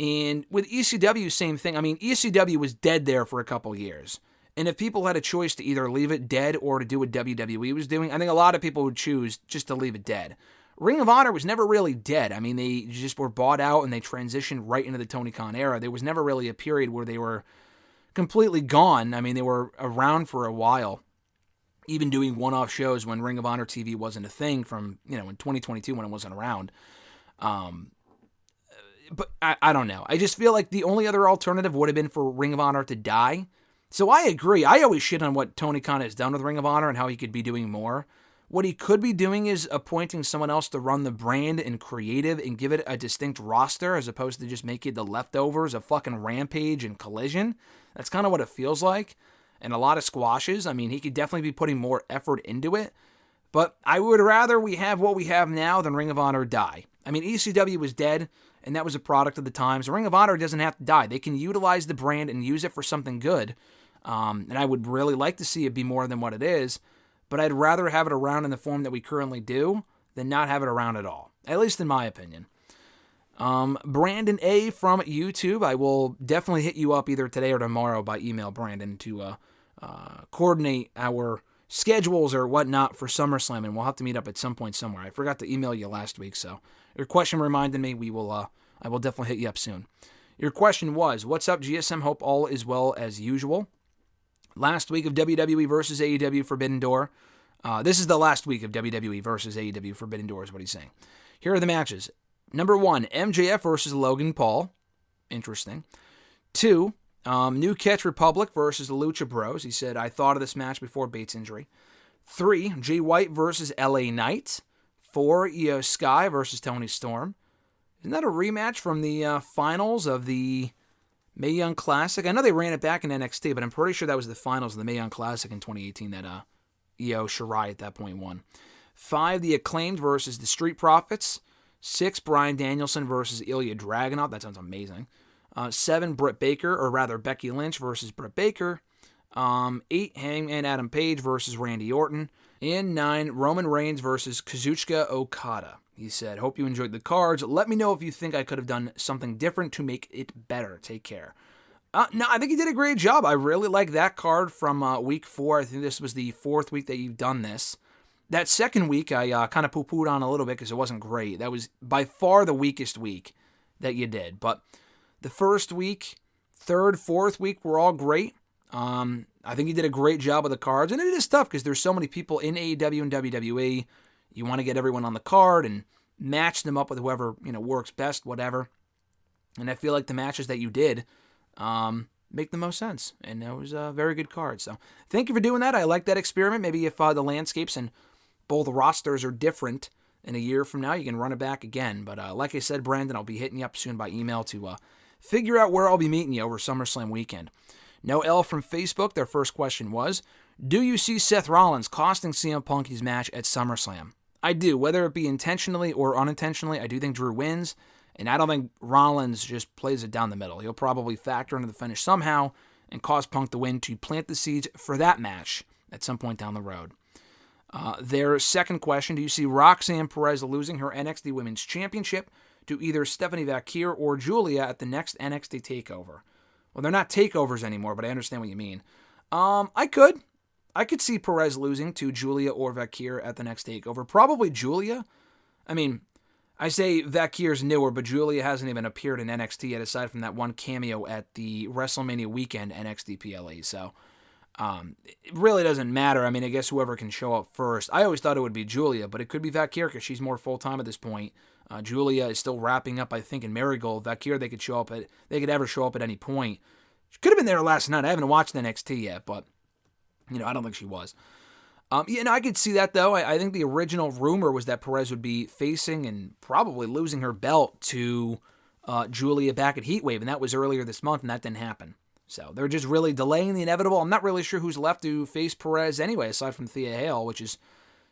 And with ECW, same thing. I mean, ECW was dead there for a couple years. And if people had a choice to either leave it dead or to do what WWE was doing, I think a lot of people would choose just to leave it dead. Ring of Honor was never really dead. I mean, they just were bought out and they transitioned right into the Tony Khan era. There was never really a period where they were completely gone. I mean, they were around for a while, even doing one-off shows when Ring of Honor TV wasn't a thing from, in 2022 when it wasn't around. But I don't know. I just feel like the only other alternative would have been for Ring of Honor to die. So I agree. I always shit on what Tony Khan has done with Ring of Honor and how he could be doing more. What he could be doing is appointing someone else to run the brand and creative and give it a distinct roster, as opposed to just making the leftovers of fucking Rampage and Collision. That's kind of what it feels like. And a lot of squashes. I mean, he could definitely be putting more effort into it. But I would rather we have what we have now than Ring of Honor die. I mean, ECW was dead, and that was a product of the times. Ring of Honor doesn't have to die. They can utilize the brand and use it for something good. And I would really like to see it be more than what it is, but I'd rather have it around in the form that we currently do than not have it around at all, at least in my opinion. Brandon A. from YouTube, I will definitely hit you up either today or tomorrow by email, Brandon, to coordinate our schedules or whatnot for SummerSlam, and we'll have to meet up at some point somewhere. I forgot to email you last week, so your question reminded me. I will definitely hit you up soon. Your question was, what's up, GSM? Hope all is well as usual. Last week of WWE versus AEW Forbidden Door. This is the last week of WWE versus AEW Forbidden Door is what he's saying. Here are the matches. Number 1, MJF versus Logan Paul. Interesting. 2, New Catch Republic versus the Lucha Bros. He said, I thought of this match before Bates' injury. 3, Jay White versus LA Knight. 4, Io Sky versus Tony Storm. Isn't that a rematch from the finals of the Mae Young Classic? I know they ran it back in NXT, but I'm pretty sure that was the finals of the Mae Young Classic in 2018 that Io Shirai at that point won. 5, The Acclaimed versus the Street Profits. 6, Bryan Danielson versus Ilya Dragunov. That sounds amazing. 7, Britt Baker, or rather Becky Lynch versus Britt Baker. 8, Hangman Adam Page versus Randy Orton. And 9, Roman Reigns versus Kazuchika Okada. He said, hope you enjoyed the cards. Let me know if you think I could have done something different to make it better. Take care. No, I think you did a great job. I really like that card from week 4. I think this was the 4th week that you've done this. That second week, I kind of poo-pooed on a little bit because it wasn't great. That was by far the weakest week that you did. But the first week, 3rd, 4th week were all great. I think you did a great job with the cards. And it is tough because there's so many people in AEW and WWE. You want to get everyone on the card and match them up with whoever, works best, whatever. And I feel like the matches that you did make the most sense. And it was a very good card. So thank you for doing that. I like that experiment. Maybe if the landscapes and both rosters are different in a year from now, you can run it back again. But like I said, Brandon, I'll be hitting you up soon by email to figure out where I'll be meeting you over SummerSlam weekend. No L from Facebook. Their first question was, do you see Seth Rollins costing CM Punk his match at SummerSlam? I do. Whether it be intentionally or unintentionally, I do think Drew wins. And I don't think Rollins just plays it down the middle. He'll probably factor into the finish somehow and cause Punk the win to plant the seeds for that match at some point down the road. Their second question, do you see Roxanne Perez losing her NXT Women's Championship to either Stephanie Vaquer or Julia at the next NXT TakeOver? Well, they're not takeovers anymore, but I understand what you mean. I could see Perez losing to Julia or Vaquer at the next TakeOver. Probably Julia. I mean, I say Vaquer's newer, but Julia hasn't even appeared in NXT yet, aside from that one cameo at the WrestleMania weekend NXT PLE. So it really doesn't matter. I mean, I guess whoever can show up first. I always thought it would be Julia, but it could be Vaquer because she's more full-time at this point. Julia is still wrapping up, I think, in Marigold. Vaquer, they could ever show up at any point. She could have been there last night. I haven't watched NXT yet, but I don't think she was. I could see that, though. I think the original rumor was that Perez would be facing and probably losing her belt to Julia back at Heatwave, and that was earlier this month, and that didn't happen. So they're just really delaying the inevitable. I'm not really sure who's left to face Perez anyway, aside from Thea Hale, which is,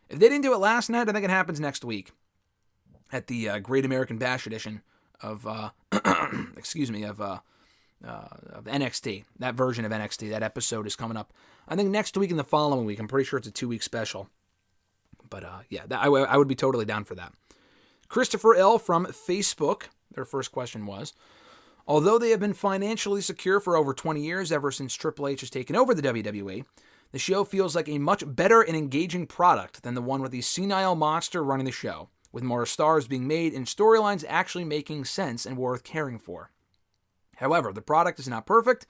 if they didn't do it last night, I think it happens next week at the Great American Bash edition of, of NXT. That version of NXT, that episode is coming up, I think, next week and the following week. I'm pretty sure it's a 2-week special. But I would be totally down for that. Christopher L. from Facebook, their first question was, although they have been financially secure for over 20 years, ever since Triple H has taken over the WWE, the show feels like a much better and engaging product than the one with the senile monster running the show, with more stars being made and storylines actually making sense and worth caring for. However, the product is not perfect,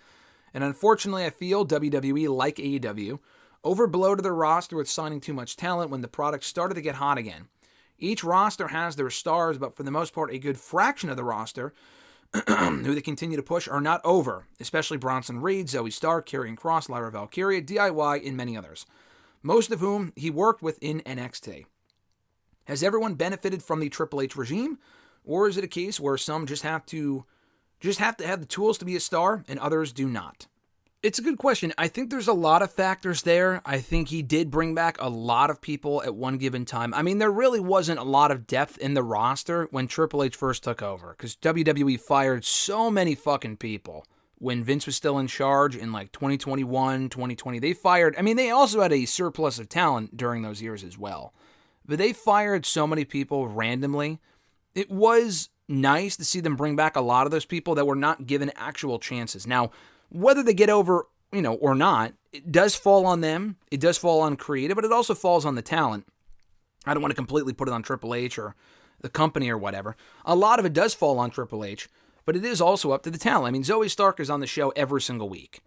and unfortunately I feel WWE, like AEW, overbloated their roster with signing too much talent when the product started to get hot again. Each roster has their stars, but for the most part a good fraction of the roster who they continue to push are not over, especially Bronson Reed, Zoe Stark, Karrion Kross, Lyra Valkyria, DIY, and many others, most of whom he worked with in NXT. Has everyone benefited from the Triple H regime, or is it a case where some just have to have the tools to be a star and others do not? It's a good question. I think there's a lot of factors there. I think he did bring back a lot of people at one given time. I mean, there really wasn't a lot of depth in the roster when Triple H first took over, because WWE fired so many fucking people when Vince was still in charge in like 2021, 2020. They also had a surplus of talent during those years as well. But they fired so many people randomly. It was nice to see them bring back a lot of those people that were not given actual chances. Now, whether they get over, or not, it does fall on them. It does fall on creative, but it also falls on the talent. I don't want to completely put it on Triple H or the company or whatever. A lot of it does fall on Triple H, but it is also up to the talent. I mean, Zoe Stark is on the show every single week,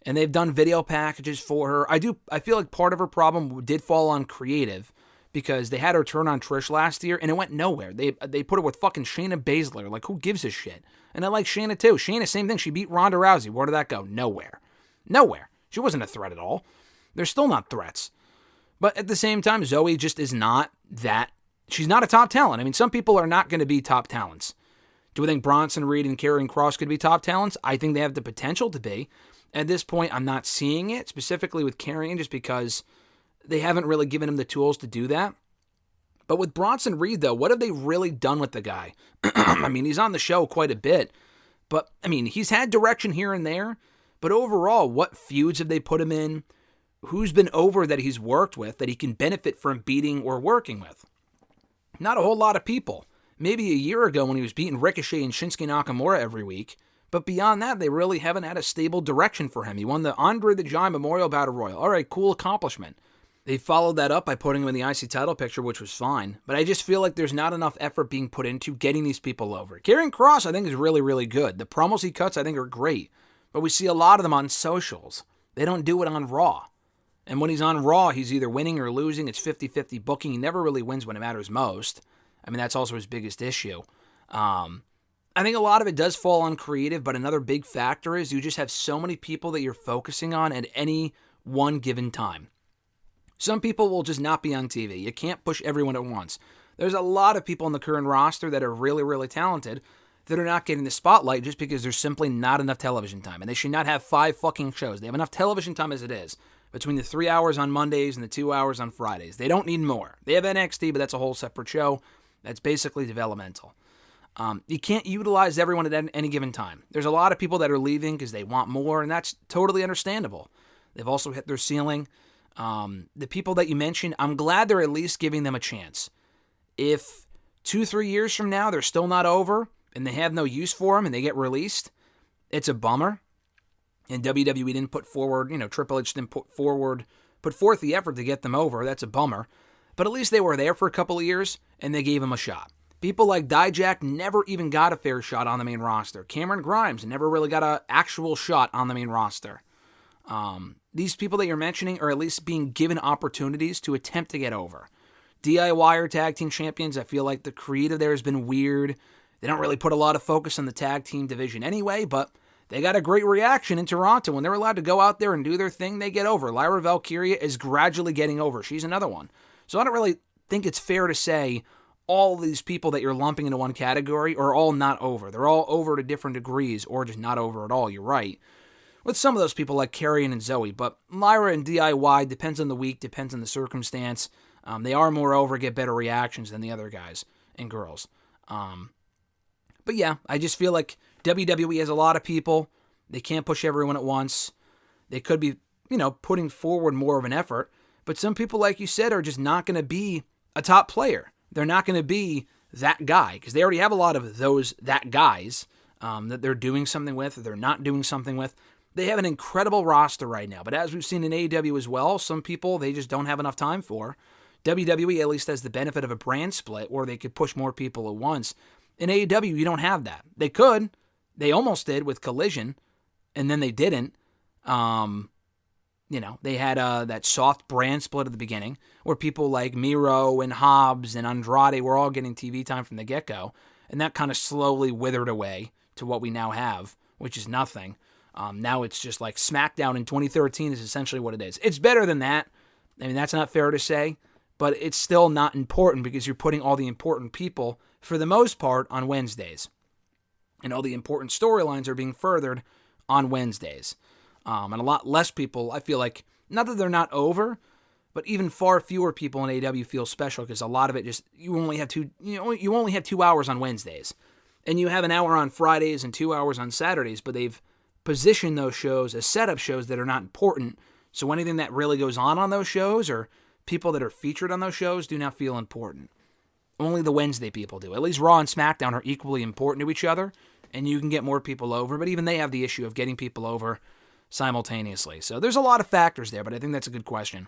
and they've done video packages for her. I feel like part of her problem did fall on creative, because they had her turn on Trish last year, and it went nowhere. They put her with fucking Shayna Baszler. Like, who gives a shit? And I like Shayna, too. Shayna, same thing. She beat Ronda Rousey. Where did that go? Nowhere. She wasn't a threat at all. They're still not threats. But at the same time, Zoe just is not that. She's not a top talent. I mean, some people are not going to be top talents. Do we think Bronson Reed and Karrion Kross could be top talents? I think they have the potential to be. At this point, I'm not seeing it, specifically with Karrion, just because they haven't really given him the tools to do that. But with Bronson Reed, though, what have they really done with the guy? I mean, he's on the show quite a bit. But, I mean, he's had direction here and there. But overall, what feuds have they put him in? Who's been over that he's worked with that he can benefit from beating or working with? Not a whole lot of people. Maybe a year ago when he was beating Ricochet and Shinsuke Nakamura every week. But beyond that, they really haven't had a stable direction for him. He won the Andre the Giant Memorial Battle Royal. All right, cool accomplishment. They followed that up by putting him in the IC title picture, which was fine. But I just feel like there's not enough effort being put into getting these people over. Karrion Kross, I think, is really, really good. The promos he cuts, I think, are great. But we see a lot of them on socials. They don't do it on Raw. And when he's on Raw, he's either winning or losing. It's 50-50 booking. He never really wins when it matters most. I mean, that's also his biggest issue. I think a lot of it does fall on creative, but another big factor is you just have so many people that you're focusing on at any one given time. Some people will just not be on TV. You can't push everyone at once. There's a lot of people on the current roster that are really, really talented that are not getting the spotlight just because there's simply not enough television time. And they should not have 5 fucking shows. They have enough television time as it is, between the 3 hours on Mondays and the 2 hours on Fridays. They don't need more. They have NXT, but that's a whole separate show. That's basically developmental. You can't utilize everyone at any given time. There's a lot of people that are leaving because they want more, and that's totally understandable. They've also hit their ceiling. The people that you mentioned, I'm glad they're at least giving them a chance. If 2-3 years from now they're still not over and they have no use for them and they get released, it's a bummer. And WWE didn't put forward, Triple H didn't put forth the effort to get them over. That's a bummer. But at least they were there for a couple of years and they gave them a shot. People like Dijak never even got a fair shot on the main roster. Cameron Grimes never really got an actual shot on the main roster. These people that you're mentioning are at least being given opportunities to attempt to get over. DIY are tag team champions. I feel like the creative there has been weird. They don't really put a lot of focus on the tag team division anyway, but they got a great reaction in Toronto. When they're allowed to go out there and do their thing, they get over. Lyra Valkyria is gradually getting over. She's another one. So I don't really think it's fair to say all these people that you're lumping into one category are all not over. They're all over to different degrees or just not over at all. You're right. With some of those people like Karrion and Zoe, but Lyra and DIY depends on the week, depends on the circumstance. They are more over, get better reactions than the other guys and girls. But yeah, I just feel like WWE has a lot of people. They can't push everyone at once. They could be, putting forward more of an effort. But some people, like you said, are just not going to be a top player. They're not going to be that guy because they already have a lot of that guys that they're doing something with or they're not doing something with. They have an incredible roster right now. But as we've seen in AEW as well, some people they just don't have enough time for. WWE at least has the benefit of a brand split where they could push more people at once. In AEW, you don't have that. They could. They almost did with Collision, and then they didn't. They had that soft brand split at the beginning where people like Miro and Hobbs and Andrade were all getting TV time from the get-go, and that kind of slowly withered away to what we now have, which is nothing. Now it's just like SmackDown in 2013 is essentially what it is. It's better than that. I mean, that's not fair to say, but it's still not important because you're putting all the important people, for the most part, on Wednesdays. And all the important storylines are being furthered on Wednesdays. And a lot less people, I feel like, not that they're not over, but even far fewer people in AEW feel special because a lot of it just, you only have 2 hours on Wednesdays. And you have an hour on Fridays and 2 hours on Saturdays, but they've positioned those shows as setup shows that are not important. So anything that really goes on those shows or people that are featured on those shows do not feel important. Only the Wednesday people do. At least Raw and SmackDown are equally important to each other, and you can get more people over, but even they have the issue of getting people over simultaneously. So there's a lot of factors there, but I think that's a good question.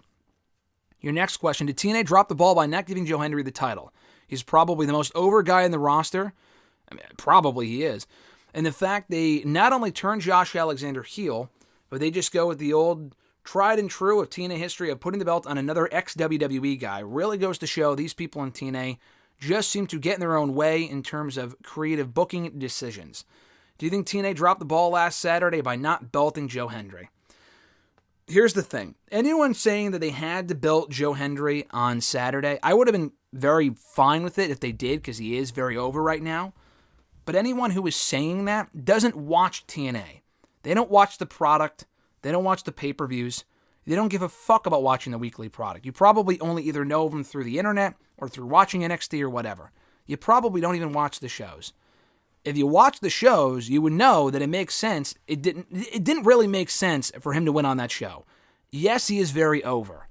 Your next question, did TNA drop the ball by not giving Joe Hendry the title? He's probably the most over guy in the roster. I mean, probably he is. And the fact they not only turn Josh Alexander heel, but they just go with the old tried and true of TNA history of putting the belt on another ex-WWE guy really goes to show these people in TNA just seem to get in their own way in terms of creative booking decisions. Do you think TNA dropped the ball last Saturday by not belting Joe Hendry? Here's the thing. Anyone saying that they had to belt Joe Hendry on Saturday, I would have been very fine with it if they did because he is very over right now. But anyone who is saying that doesn't watch TNA. They don't watch the product. They don't watch the pay-per-views. They don't give a fuck about watching the weekly product. You probably only either know them through the internet or through watching NXT or whatever. You probably don't even watch the shows. If you watch the shows, you would know that it makes sense. It didn't really make sense for him to win on that show. Yes, he is very over.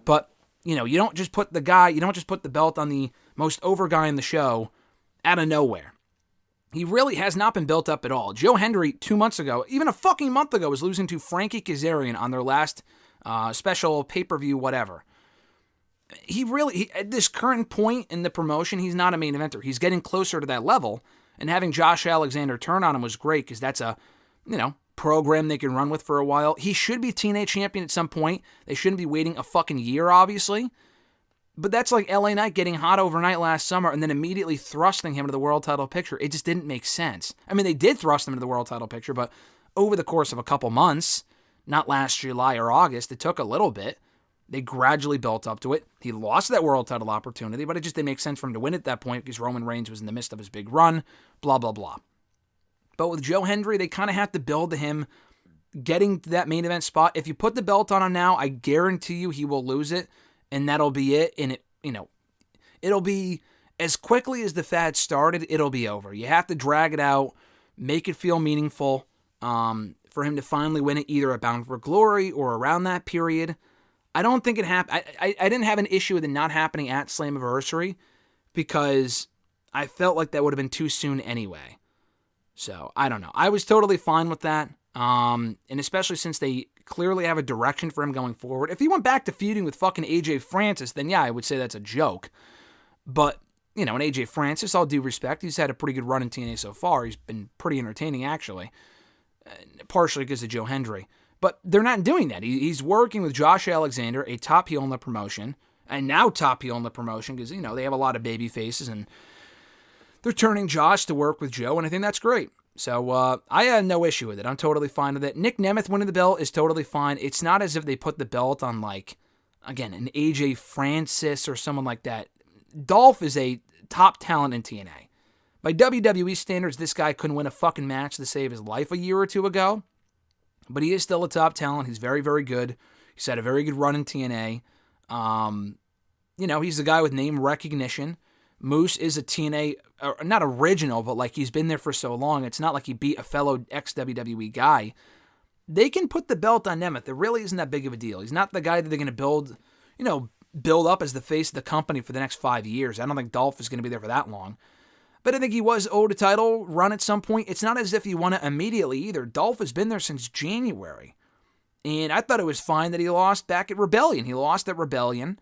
But, you don't just put the belt on the most over guy in the show out of nowhere. He really has not been built up at all. Joe Hendry, 2 months ago, even a fucking month ago, was losing to Frankie Kazarian on their last special pay-per-view whatever. At this current point in the promotion, he's not a main eventer. He's getting closer to that level, and having Josh Alexander turn on him was great because that's program they can run with for a while. He should be TNA champion at some point. They shouldn't be waiting a fucking year, obviously. But that's like LA Knight getting hot overnight last summer and then immediately thrusting him into the world title picture. It just didn't make sense. I mean, they did thrust him into the world title picture, but over the course of a couple months, not last July or August, it took a little bit. They gradually built up to it. He lost that world title opportunity, but it just didn't make sense for him to win at that point because Roman Reigns was in the midst of his big run, blah, blah, blah. But with Joe Hendry, they kind of have to build to him getting to that main event spot. If you put the belt on him now, I guarantee you he will lose it. And that'll be it. And it'll be as quickly as the fad started, it'll be over. You have to drag it out, make it feel meaningful for him to finally win it either at Bound for Glory or around that period. I don't think it happened. I didn't have an issue with it not happening at Slammiversary because I felt like that would have been too soon anyway. So, I don't know. I was totally fine with that. And especially since they clearly have a direction for him going forward. If he went back to feuding with fucking AJ Francis, then yeah, I would say that's a joke. But, and AJ Francis, all due respect, he's had a pretty good run in TNA so far. He's been pretty entertaining, actually. Partially because of Joe Hendry. But they're not doing that. He's working with Josh Alexander, a top heel in the promotion, and now top heel in the promotion because, they have a lot of baby faces, and they're turning Josh to work with Joe, and I think that's great. So I had no issue with it. I'm totally fine with it. Nick Nemeth winning the belt is totally fine. It's not as if they put the belt on, again, an AJ Francis or someone like that. Dolph is a top talent in TNA. By WWE standards, this guy couldn't win a fucking match to save his life a year or two ago. But he is still a top talent. He's very, very good. He's had a very good run in TNA. He's the guy with name recognition. Moose is a TNA, not original, but he's been there for so long. It's not like he beat a fellow ex-WWE guy. They can put the belt on Nemeth. It really isn't that big of a deal. He's not the guy that they're going to build up as the face of the company for the next 5 years. I don't think Dolph is going to be there for that long. But I think he was owed a title run at some point. It's not as if he won it immediately either. Dolph has been there since January. And I thought it was fine that he lost back at Rebellion. He lost at Rebellion.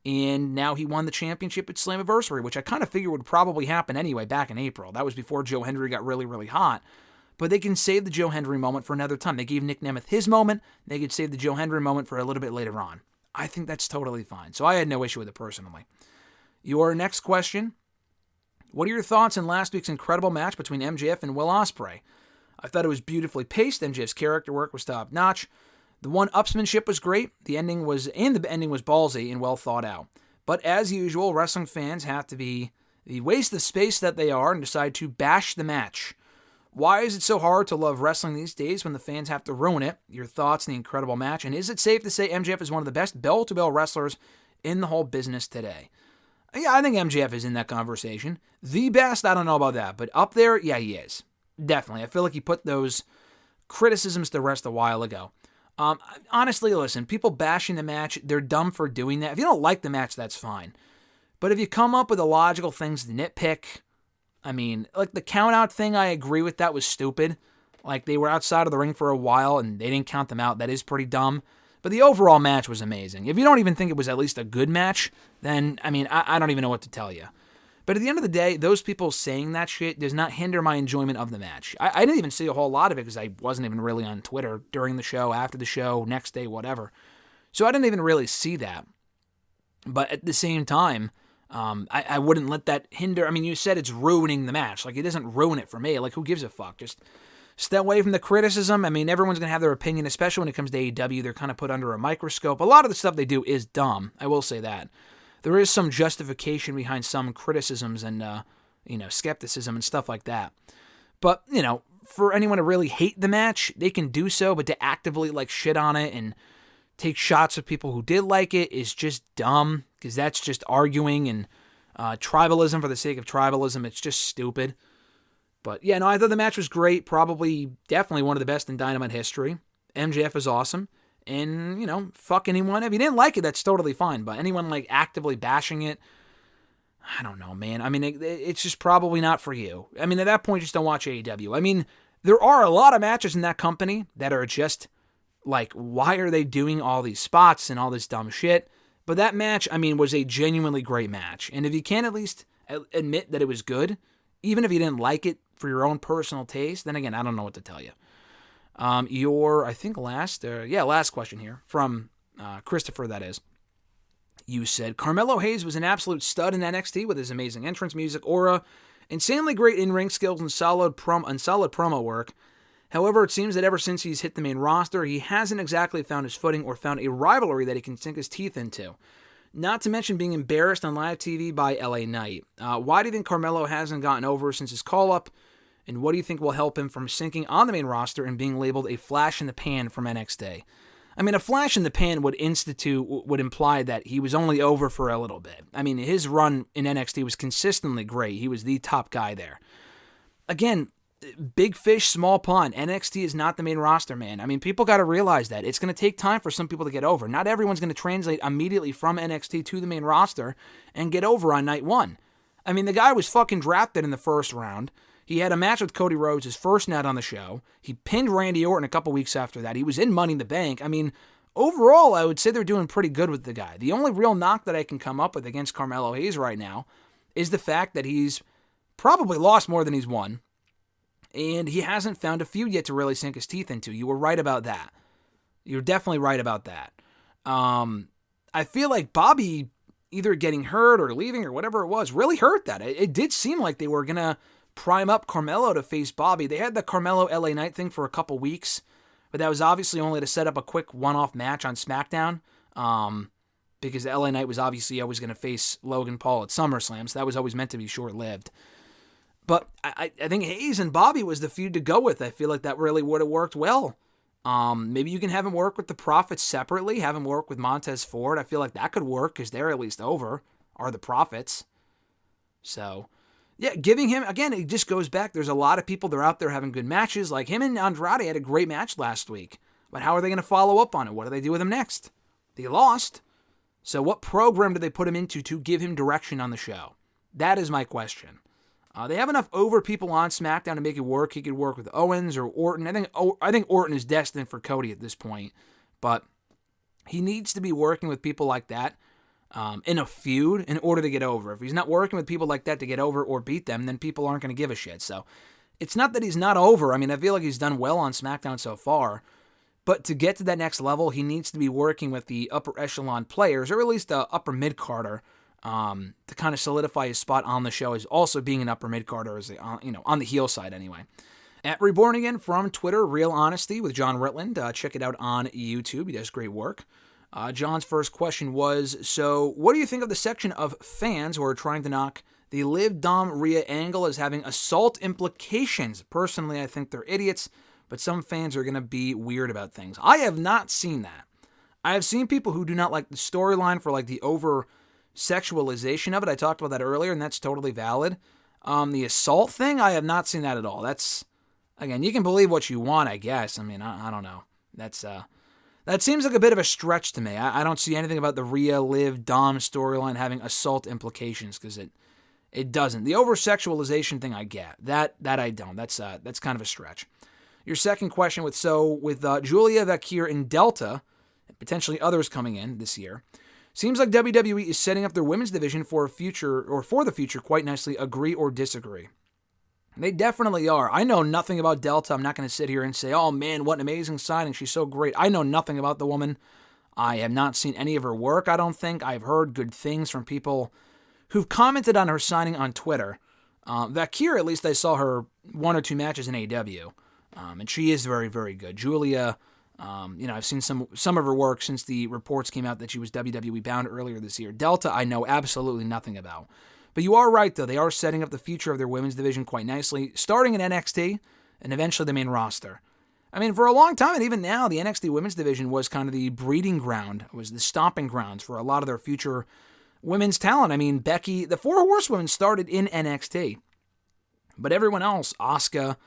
And now he won the championship at Slammiversary, which I kind of figured would probably happen anyway back in April. That was before Joe Hendry got really, really hot. But they can save the Joe Hendry moment for another time. They gave Nick Nemeth his moment. They could save the Joe Hendry moment for a little bit later on. I think that's totally fine. So I had no issue with it personally. Your next question. What are your thoughts on last week's incredible match between MJF and Will Ospreay? I thought it was beautifully paced. MJF's character work was top-notch. The one-upsmanship was great. The ending was ballsy and well thought out. But as usual, wrestling fans have to be the waste of space that they are and decide to bash the match. Why is it so hard to love wrestling these days when the fans have to ruin it? Your thoughts on the incredible match, and is it safe to say MJF is one of the best bell-to-bell wrestlers in the whole business today? Yeah, I think MJF is in that conversation. The best, I don't know about that, but up there, yeah, he is. Definitely. I feel like he put those criticisms to rest a while ago. Honestly, listen, people bashing the match, they're dumb for doing that. If you don't like the match, that's fine. But if you come up with the logical things to nitpick, the count-out thing, I agree with, that was stupid. They were outside of the ring for a while, and they didn't count them out. That is pretty dumb. But the overall match was amazing. If you don't even think it was at least a good match, then, I don't even know what to tell you. But at the end of the day, those people saying that shit does not hinder my enjoyment of the match. I didn't even see a whole lot of it because I wasn't even really on Twitter during the show, after the show, next day, whatever. So I didn't even really see that. But at the same time, I wouldn't let that hinder. You said it's ruining the match. It doesn't ruin it for me. Who gives a fuck? Just stay away from the criticism. Everyone's going to have their opinion, especially when it comes to AEW. They're kind of put under a microscope. A lot of the stuff they do is dumb. I will say that. There is some justification behind some criticisms and, skepticism and stuff like that. But, for anyone to really hate the match, they can do so, but to actively, shit on it and take shots of people who did like it is just dumb, because that's just arguing and tribalism for the sake of tribalism. It's just stupid. But, yeah, no, I thought the match was great. Definitely one of the best in Dynamite history. MJF is awesome. And, fuck anyone. If you didn't like it, that's totally fine. But anyone, actively bashing it, I don't know, man. It's just probably not for you. At that point, just don't watch AEW. There are a lot of matches in that company that are just, why are they doing all these spots and all this dumb shit? But that match, was a genuinely great match. And if you can't at least admit that it was good, even if you didn't like it for your own personal taste, then again, I don't know what to tell you. I think last question here from Christopher, that is. You said, Carmelo Hayes was an absolute stud in NXT with his amazing entrance music, aura, insanely great in-ring skills, and solid promo work. However, it seems that ever since he's hit the main roster, he hasn't exactly found his footing or found a rivalry that he can sink his teeth into. Not to mention being embarrassed on live TV by LA Knight. Why do you think Carmelo hasn't gotten over since his call-up? And what do you think will help him from sinking on the main roster and being labeled a flash in the pan from NXT? I mean, a flash in the pan would imply that he was only over for a little bit. I mean, his run in NXT was consistently great. He was the top guy there. Again, big fish, small pond. NXT is not the main roster, man. I mean, people got to realize that. It's going to take time for some people to get over. Not everyone's going to translate immediately from NXT to the main roster and get over on night one. I mean, the guy was fucking drafted in the first round. He had a match with Cody Rhodes his first night on the show. He pinned Randy Orton a couple weeks after that. He was in Money in the Bank. I mean, overall, I would say they're doing pretty good with the guy. The only real knock that I can come up with against Carmelo Hayes right now is the fact that he's probably lost more than he's won, and he hasn't found a feud yet to really sink his teeth into. You were right about that. You're definitely right about that. I feel like Bobby either getting hurt or leaving or whatever it was really hurt that. It did seem like they were going to prime up Carmelo to face Bobby. They had the Carmelo LA Knight thing for a couple weeks, but that was obviously only to set up a quick one-off match on SmackDown, because LA Knight was obviously always going to face Logan Paul at SummerSlam, so that was always meant to be short-lived. But I think Hayes and Bobby was the feud to go with. I feel like that really would have worked well. Maybe you can have him work with the Profits separately, have him work with Montez Ford. I feel like that could work because they're at least over, are the Profits. So, yeah, giving him, again, it just goes back. There's a lot of people that are out there having good matches. Like him and Andrade had a great match last week. But how are they going to follow up on it? What do they do with him next? They lost. So what program do they put him into to give him direction on the show? That is my question. They have enough over people on SmackDown to make it work. He could work with Owens or Orton. I think Orton is destined for Cody at this point. But he needs to be working with people like that in a feud in order to get over. If he's not working with people like that to get over or beat them, then people aren't going to give a shit. So it's not that he's not over. I mean, I feel like he's done well on SmackDown so far. But to get to that next level, he needs to be working with the upper echelon players, or at least the upper mid-carder, to kind of solidify his spot on the show as also being an upper mid-carder, on the heel side anyway. At Reborn Again from Twitter, Real Honesty with John Ritland. Check it out on YouTube. He does great work. John's first question was, so what do you think of the section of fans who are trying to knock the Liv Dom Rhea angle as having assault implications? Personally, I think they're idiots, but some fans are going to be weird about things. I have not seen that. I have seen people who do not like the storyline for like the over-sexualization of it. I talked about that earlier, and that's totally valid. The assault thing, I have not seen that at all. That's, again, you can believe what you want, I guess. I mean, I don't know. That seems like a bit of a stretch to me. I don't see anything about the Rhea, Liv, Dom storyline having assault implications, because it doesn't. The over-sexualization thing I get. That I don't. That's kind of a stretch. Your second question with Julia Vakir and Delta, and potentially others coming in this year, seems like WWE is setting up their women's division for the future quite nicely. Agree or disagree? They definitely are. I know nothing about Delta. I'm not going to sit here and say, oh man, what an amazing signing. She's so great. I know nothing about the woman. I have not seen any of her work, I don't think. I've heard good things from people who've commented on her signing on Twitter. Vakir, at least I saw her one or two matches in AEW. And she is very, very good. Julia, I've seen some of her work since the reports came out that she was WWE bound earlier this year. Delta, I know absolutely nothing about. But you are right, though. They are setting up the future of their women's division quite nicely, starting in NXT and eventually the main roster. I mean, for a long time, and even now, the NXT women's division was kind of the breeding ground, was the stomping grounds for a lot of their future women's talent. I mean, Becky, the Four Horsewomen started in NXT. But everyone else, Asuka,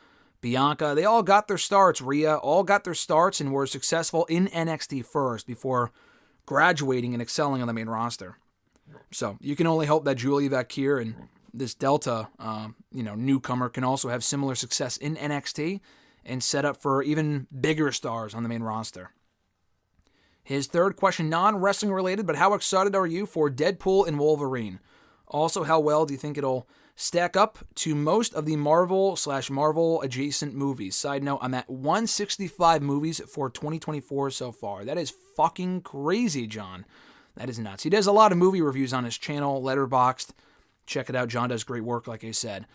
Bianca, they all got their starts. Rhea, all got their starts and were successful in NXT first before graduating and excelling on the main roster. So you can only hope that Julia Vakir and this Delta, newcomer can also have similar success in NXT and set up for even bigger stars on the main roster. His third question, non-wrestling related, but how excited are you for Deadpool and Wolverine? Also, how well do you think it'll stack up to most of the Marvel/Marvel adjacent movies. Side note, I'm at 165 movies for 2024 so far. That is fucking crazy, John. That is nuts. He does a lot of movie reviews on his channel, Letterboxd. Check it out. John does great work, like I said.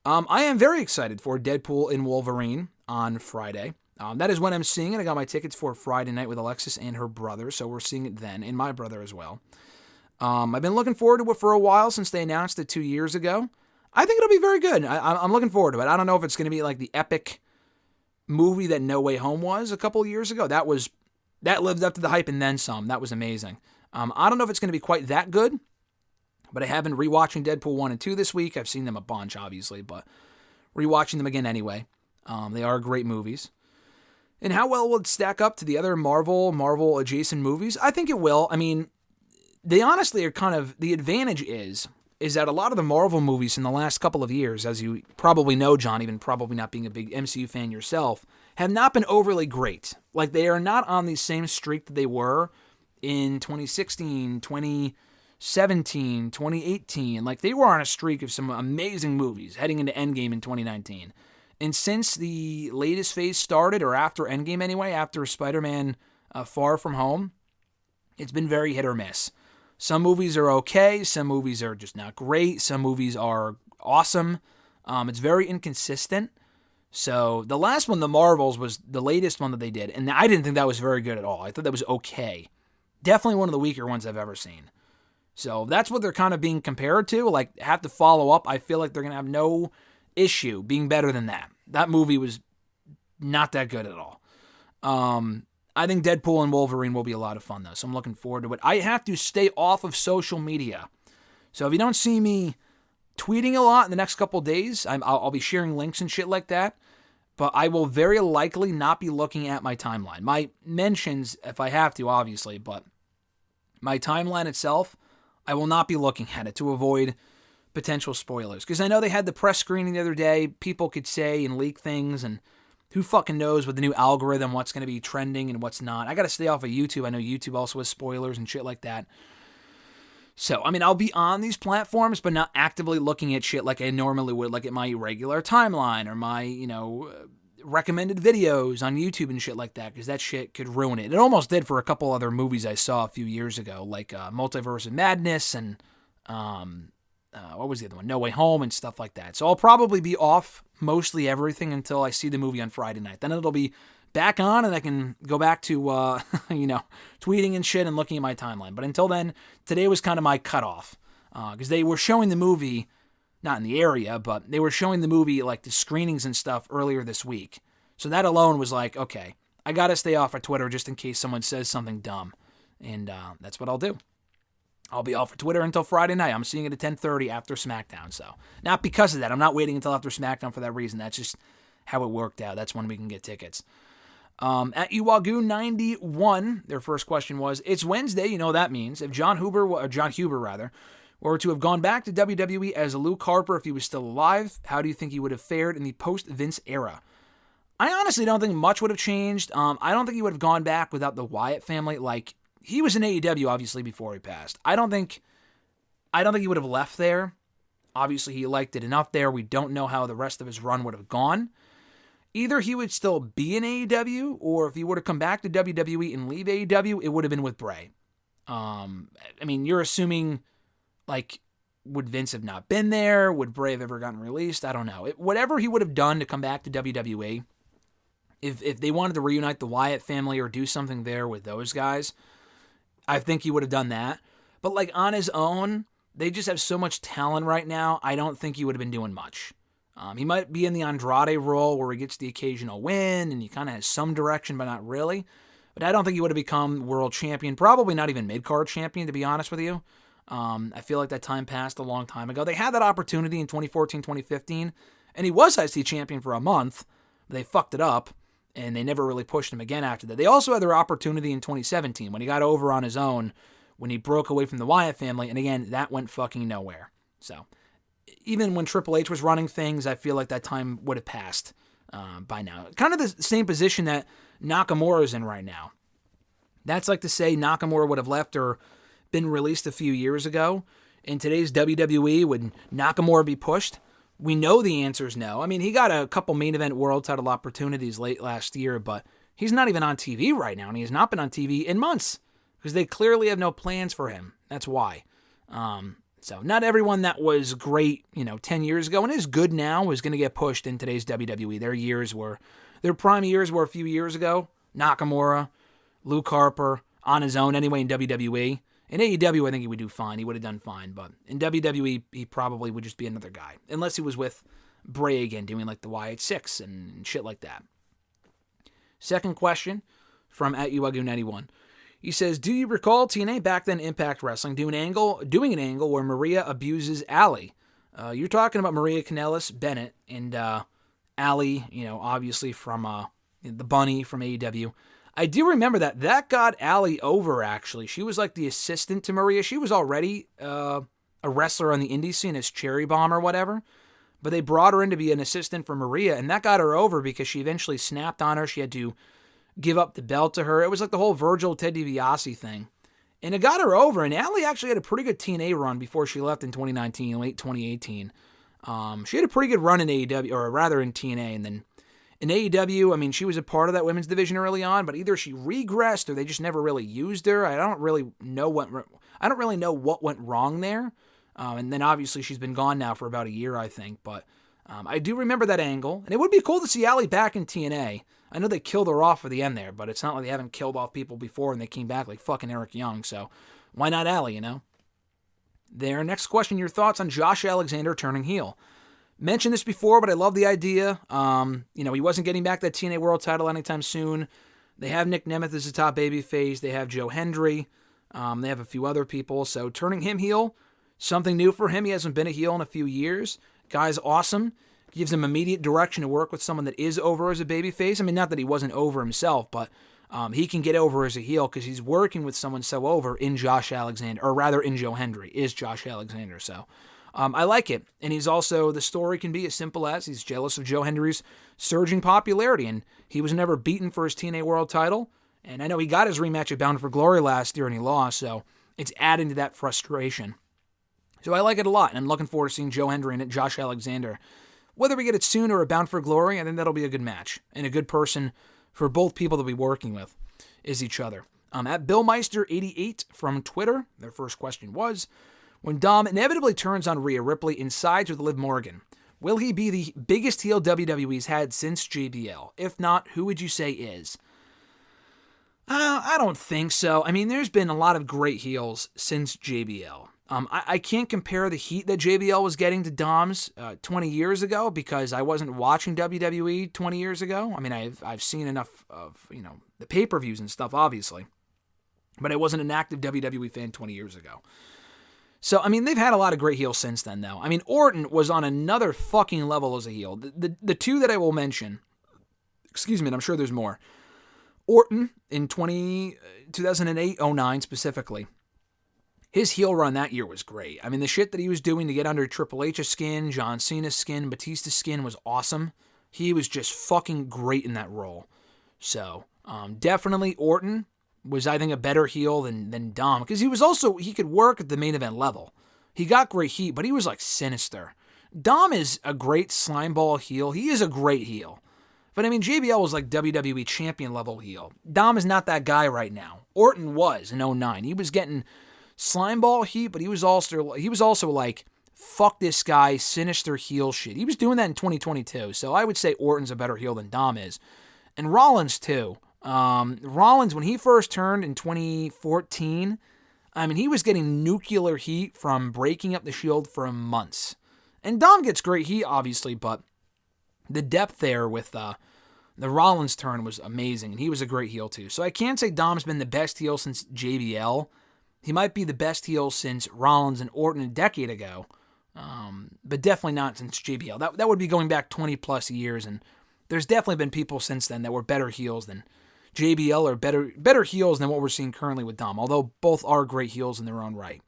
I am very excited for Deadpool and Wolverine on Friday. That is when I'm seeing it. I got my tickets for Friday night with Alexis and her brother, so we're seeing it then, and my brother as well. I've been looking forward to it for a while since they announced it 2 years ago. I think it'll be very good. I'm looking forward to it. I don't know if it's going to be like the epic movie that No Way Home was a couple of years ago. That lived up to the hype and then some. That was amazing. I don't know if it's going to be quite that good, but I have been rewatching Deadpool 1 and 2 this week. I've seen them a bunch, obviously, but rewatching them again anyway. They are great movies. And how well will it stack up to the other Marvel adjacent movies? I think it will. I mean, they honestly are kind of, the advantage is that a lot of the Marvel movies in the last couple of years, as you probably know, John, even probably not being a big MCU fan yourself, have not been overly great. Like, they are not on the same streak that they were in 2016, 2017, 2018. Like, they were on a streak of some amazing movies heading into Endgame in 2019. And since the latest phase started, or after Endgame anyway, after Spider-Man Far From Home, it's been very hit or miss. Some movies are okay, some movies are just not great, some movies are awesome. It's very inconsistent. So the last one, The Marvels, was the latest one that they did, and I didn't think that was very good at all. I thought that was okay. Definitely one of the weaker ones I've ever seen. So that's what they're kind of being compared to. Like, have to follow up. I feel like they're going to have no issue being better than that. That movie was not that good at all. I think Deadpool and Wolverine will be a lot of fun, though, so I'm looking forward to it. I have to stay off of social media. So if you don't see me tweeting a lot in the next couple of days, I'll be sharing links and shit like that, but I will very likely not be looking at my timeline. My mentions, if I have to, obviously, but my timeline itself, I will not be looking at it to avoid potential spoilers. Because I know they had the press screening the other day. People could say and leak things, and who fucking knows with the new algorithm what's going to be trending and what's not. I got to stay off of YouTube. I know YouTube also has spoilers and shit like that. So, I mean, I'll be on these platforms, but not actively looking at shit like I normally would, like at my regular timeline or my, recommended videos on YouTube and shit like that, because that shit could ruin it. It almost did for a couple other movies I saw a few years ago, like Multiverse of Madness and, what was the other one? No Way Home and stuff like that. So I'll probably be off mostly everything until I see the movie on Friday night. Then it'll be back on and I can go back to, tweeting and shit and looking at my timeline. But until then, today was kind of my cutoff. Because they were showing the movie, not in the area, but they were showing the movie, like the screenings and stuff earlier this week. So that alone was like, okay, I got to stay off of Twitter just in case someone says something dumb. And that's what I'll do. I'll be off of Twitter until Friday night. I'm seeing it at 10:30 after SmackDown. So not because of that. I'm not waiting until after SmackDown for that reason. That's just how it worked out. That's when we can get tickets. At Iwagu91, their first question was, it's Wednesday, you know what that means. If John Huber were to have gone back to WWE as Luke Harper if he was still alive, how do you think he would have fared in the post-Vince era? I honestly don't think much would have changed. I don't think he would have gone back without the Wyatt family. Like, he was in AEW, obviously, before he passed. I don't think he would have left there. Obviously, he liked it enough there. We don't know how the rest of his run would have gone. Either he would still be in AEW, or if he were to come back to WWE and leave AEW, it would have been with Bray. I mean, you're assuming, like, would Vince have not been there? Would Bray have ever gotten released? I don't know. Whatever he would have done to come back to WWE, if they wanted to reunite the Wyatt family or do something there with those guys, I think he would have done that. But, like, on his own, they just have so much talent right now, I don't think he would have been doing much. He might be in the Andrade role where he gets the occasional win and he kind of has some direction, but not really. But I don't think he would have become world champion, probably not even mid-card champion, to be honest with you. I feel like that time passed a long time ago. They had that opportunity in 2014, 2015, and he was IC champion for a month. But they fucked it up, and they never really pushed him again after that. They also had their opportunity in 2017 when he got over on his own, when he broke away from the Wyatt family, and again, that went fucking nowhere. So, even when Triple H was running things, I feel like that time would have passed by now. Kind of the same position that Nakamura is in right now. That's like to say Nakamura would have left or been released a few years ago, in today's WWE, would Nakamura be pushed? We know the answer is no. I mean, he got a couple main event world title opportunities late last year, but he's not even on TV right now, and he has not been on TV in months because they clearly have no plans for him. That's why. So not everyone that was great, 10 years ago and is good now is going to get pushed in today's WWE. Their prime years were a few years ago. Nakamura, Luke Harper, on his own anyway in WWE. In AEW, I think he would do fine. He would have done fine. But in WWE, he probably would just be another guy. Unless he was with Bray again, doing like the Wyatt Six and shit like that. Second question from @UWagoo91. He says, do you recall TNA back then Impact Wrestling doing an angle where Maria abuses Allie? You're talking about Maria Kanellis Bennett and Allie, obviously from the Bunny from AEW. I do remember that. That got Allie over, actually. She was like the assistant to Maria. She was already a wrestler on the indie scene as Cherry Bomb or whatever. But they brought her in to be an assistant for Maria, and that got her over because she eventually snapped on her. She had to give up the belt to her. It was like the whole Virgil Ted DiBiase thing. And it got her over, and Allie actually had a pretty good TNA run before she left in 2019, late 2018. She had a pretty good run in AEW, or rather in TNA, and then in AEW, I mean, she was a part of that women's division early on, but either she regressed or they just never really used her. I don't really know what went wrong there. And then obviously she's been gone now for about a year, I think. But I do remember that angle, and it would be cool to see Allie back in TNA. I know they killed her off for the end there, but it's not like they haven't killed off people before and they came back like fucking Eric Young. So why not Allie? Their next question: your thoughts on Josh Alexander turning heel? Mentioned this before, but I love the idea. He wasn't getting back that TNA World title anytime soon. They have Nick Nemeth as the top babyface. They have Joe Hendry. They have a few other people. So turning him heel, something new for him. He hasn't been a heel in a few years. Guy's awesome. Gives him immediate direction to work with someone that is over as a babyface. I mean, not that he wasn't over himself, but he can get over as a heel because he's working with someone so over in Josh Alexander, or rather in Joe Hendry, is Josh Alexander. So I like it. And he's also, the story can be as simple as he's jealous of Joe Hendry's surging popularity, and he was never beaten for his TNA World title. And I know he got his rematch at Bound for Glory last year and he lost, so it's adding to that frustration. So I like it a lot, and I'm looking forward to seeing Joe Hendry and Josh Alexander. Whether we get it soon or at Bound for Glory, I think that'll be a good match, and a good person for both people to be working with is each other. At BillMeister88 from Twitter, their first question was, when Dom inevitably turns on Rhea Ripley and sides with Liv Morgan, will he be the biggest heel WWE's had since JBL? If not, who would you say is? I don't think so. I mean, there's been a lot of great heels since JBL. I can't compare the heat that JBL was getting to Dom's 20 years ago because I wasn't watching WWE 20 years ago. I mean, I've seen enough of, the pay-per-views and stuff, obviously. But I wasn't an active WWE fan 20 years ago. So, I mean, they've had a lot of great heels since then, though. I mean, Orton was on another fucking level as a heel. The two that I will mention, and I'm sure there's more. Orton in 2008-09 specifically. His heel run that year was great. I mean, the shit that he was doing to get under Triple H's skin, John Cena's skin, Batista's skin was awesome. He was just fucking great in that role. So, definitely Orton was, I think, a better heel than Dom. Because he could work at the main event level. He got great heat, but he was like sinister. Dom is a great slimeball heel. He is a great heel. But I mean, JBL was like WWE champion level heel. Dom is not that guy right now. Orton was in 09. He was getting slimeball heat, but he was also like, fuck this guy, sinister heel shit. He was doing that in 2022. So I would say Orton's a better heel than Dom is. And Rollins too. Rollins, when he first turned in 2014, I mean, he was getting nuclear heat from breaking up the Shield for months. And Dom gets great heat, obviously, but the depth there with the Rollins turn was amazing, and he was a great heel too. So I can't say Dom's been the best heel since JBL. He might be the best heel since Rollins and Orton a decade ago, but definitely not since JBL. That would be going back 20 plus years, and there's definitely been people since then that were better heels than JBL, or better heels than what we're seeing currently with Dom, although both are great heels in their own right.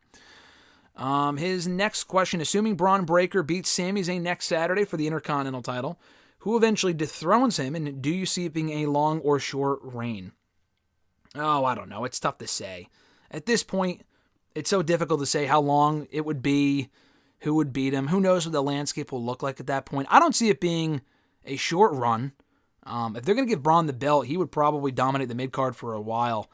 His next question, assuming Braun Breaker beats Sami Zayn next Saturday for the Intercontinental title, who eventually dethrones him, and do you see it being a long or short reign? Oh, I don't know. It's tough to say. At this point, It's so difficult to say how long it would be, who would beat him. Who knows what the landscape will look like at that point. I don't see it being a short run. If they're going to give Braun the belt, he would probably dominate the mid-card for a while.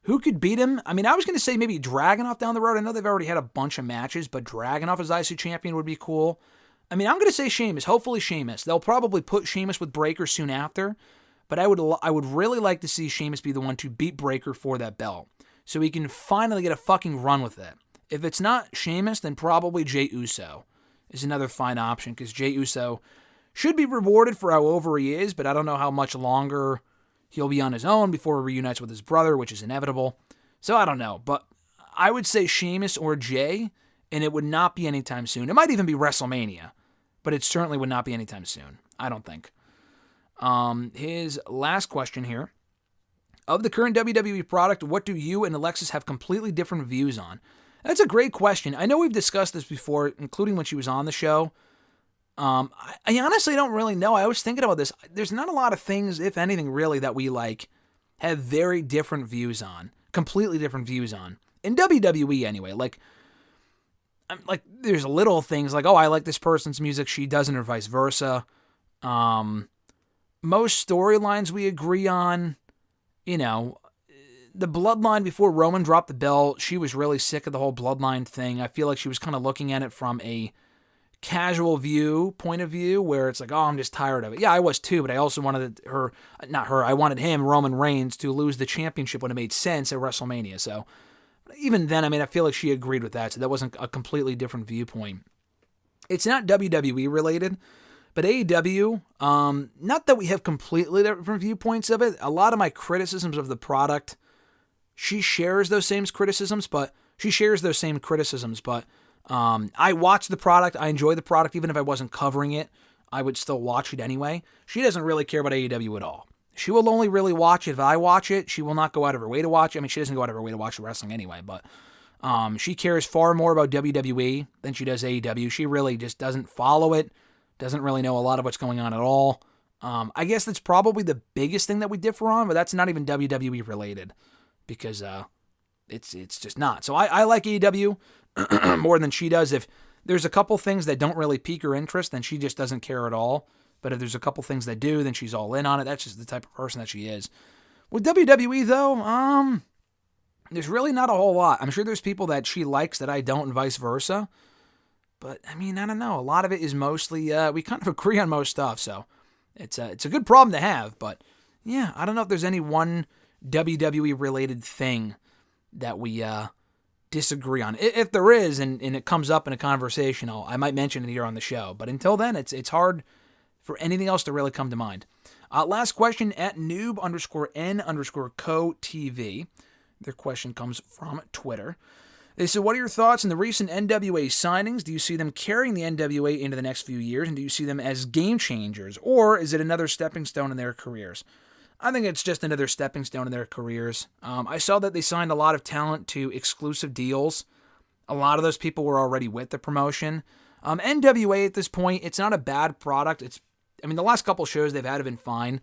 Who could beat him? I mean, I was going to say maybe Dragunov down the road. I know they've already had a bunch of matches, but Dragunov as IC champion would be cool. I mean, I'm going to say Sheamus. Hopefully Sheamus. They'll probably put Sheamus with Breakker soon after, but I would really like to see Sheamus be the one to beat Breakker for that belt, so he can finally get a fucking run with it. If it's not Sheamus, then probably Jey Uso is another fine option, because Jey Uso should be rewarded for how over he is, but I don't know how much longer he'll be on his own before he reunites with his brother, which is inevitable. So I don't know, but I would say Sheamus or Jey, and it would not be anytime soon. It might even be WrestleMania, but it certainly would not be anytime soon, I don't think. His last question here. Of the current WWE product, what do you and Alexis have completely different views on? That's a great question. I know we've discussed this before, including when she was on the show. I honestly don't really know. I was thinking about this. There's not a lot of things, if anything, really, that we have very different views on. Completely different views on. In WWE, anyway. Like, there's little things like, oh, I like this person's music, she doesn't, or vice versa. Most storylines we agree on. The Bloodline before Roman dropped the belt, she was really sick of the whole Bloodline thing. I feel like she was kind of looking at it from a casual point of view, where it's like, oh, I'm just tired of it. Yeah, I was too, but I also wanted I wanted him, Roman Reigns, to lose the championship when it made sense at WrestleMania. So even then, I feel like she agreed with that, so that wasn't a completely different viewpoint. It's not WWE related, but AEW, not that we have completely different viewpoints of it. A lot of my criticisms of the product, she shares those same criticisms, but I watch the product. I enjoy the product. Even if I wasn't covering it, I would still watch it anyway. She doesn't really care about AEW at all. She will only really watch it if I watch it. She will not go out of her way to watch it. She doesn't go out of her way to watch wrestling anyway, but she cares far more about WWE than she does AEW. She really just doesn't follow it, doesn't really know a lot of what's going on at all. I guess that's probably the biggest thing that we differ on, but that's not even WWE related, because it's just not. So I like AEW more than she does. If there's a couple things that don't really pique her interest, then she just doesn't care at all. But if there's a couple things that do, then she's all in on it. That's just the type of person that she is. With WWE, though, there's really not a whole lot. I'm sure there's people that she likes that I don't, and vice versa. But, I don't know. A lot of it is mostly, we kind of agree on most stuff. So it's a good problem to have. But, yeah, I don't know if there's any one WWE-related thing that we disagree on. If there is, and it comes up in a conversation, I might mention it here on the show. But until then, it's hard for anything else to really come to mind. Last question at noob_n_co.tv. Their question comes from Twitter. They said, what are your thoughts on the recent NWA signings? Do you see them carrying the NWA into the next few years? And do you see them as game changers? Or is it another stepping stone in their careers? I think it's just another stepping stone in their careers. I saw that they signed a lot of talent to exclusive deals. A lot of those people were already with the promotion. NWA at this point, it's not a bad product. The last couple shows they've had have been fine.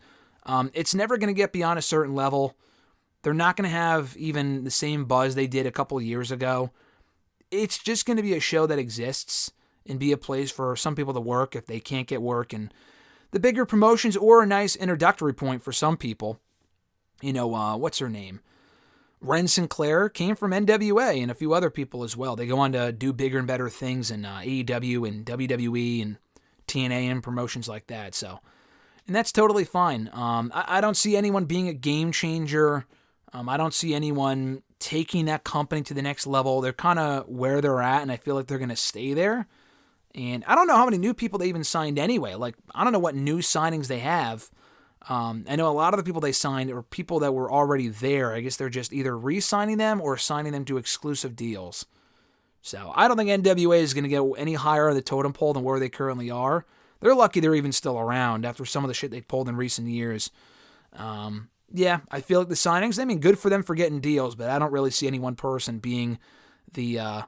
It's never going to get beyond a certain level. They're not going to have even the same buzz they did a couple of years ago. It's just going to be a show that exists and be a place for some people to work if they can't get work, and the bigger promotions, or a nice introductory point for some people. What's her name? Ren Sinclair came from NWA, and a few other people as well. They go on to do bigger and better things in AEW and WWE and TNA and promotions like that. So, and that's totally fine. I don't see anyone being a game changer. I don't see anyone taking that company to the next level. They're kind of where they're at, and I feel like they're going to stay there. And I don't know how many new people they even signed anyway. I don't know what new signings they have. I know a lot of the people they signed are people that were already there. I guess they're just either re-signing them or signing them to exclusive deals. So I don't think NWA is going to get any higher on the totem pole than where they currently are. They're lucky they're even still around after some of the shit they pulled in recent years. Yeah, I feel like the signings, good for them for getting deals, but I don't really see any one person being the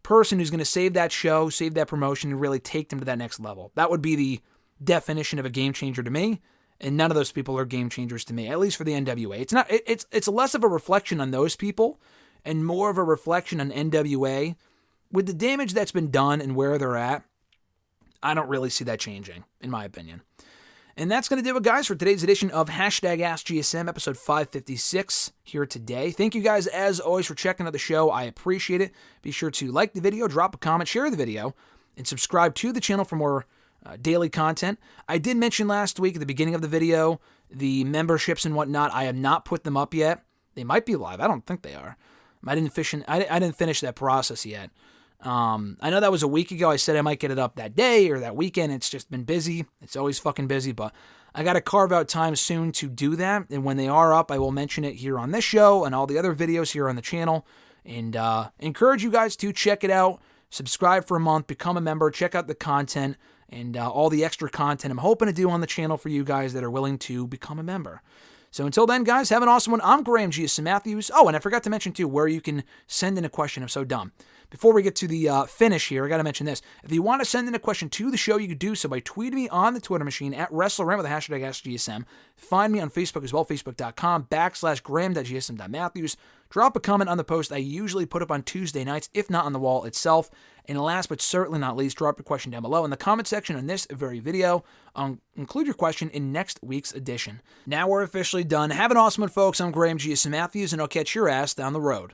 person who's going to save that show, save that promotion, and really take them to that next level. That would be the definition of a game changer to me, and none of those people are game changers to me, at least for the NWA. It's less of a reflection on those people and more of a reflection on NWA. With the damage that's been done and where they're at, I don't really see that changing, in my opinion. And that's going to do it, guys, for today's edition of #AskGSM, episode 556 here today. Thank you guys, as always, for checking out the show. I appreciate it. Be sure to like the video, drop a comment, share the video, and subscribe to the channel for more daily content. I did mention last week at the beginning of the video the memberships and whatnot. I have not put them up yet. They might be live. I don't think they are. I didn't finish that process yet. I know that was a week ago. I said I might get it up that day or that weekend. It's just been busy. It's always fucking busy, but I got to carve out time soon to do that. And when they are up, I will mention it here on this show and all the other videos here on the channel. And encourage you guys to check it out. Subscribe for a month, become a member, check out the content and all the extra content I'm hoping to do on the channel for you guys that are willing to become a member. So until then, guys, have an awesome one. I'm GSM Matthews. Oh, and I forgot to mention, too, where you can send in a question. I'm so dumb. Before we get to the finish here, I got to mention this. If you want to send in a question to the show, you can do so by tweeting me on the Twitter machine at WrestleRant with the hashtag AskGSM. Find me on Facebook as well, facebook.com/gram.gsm.matthews. Drop a comment on the post I usually put up on Tuesday nights, if not on the wall itself. And last but certainly not least, drop your question down below in the comment section on this very video. I'll include your question in next week's edition. Now we're officially done. Have an awesome one, folks. I'm GSM Matthews, and I'll catch your ass down the road.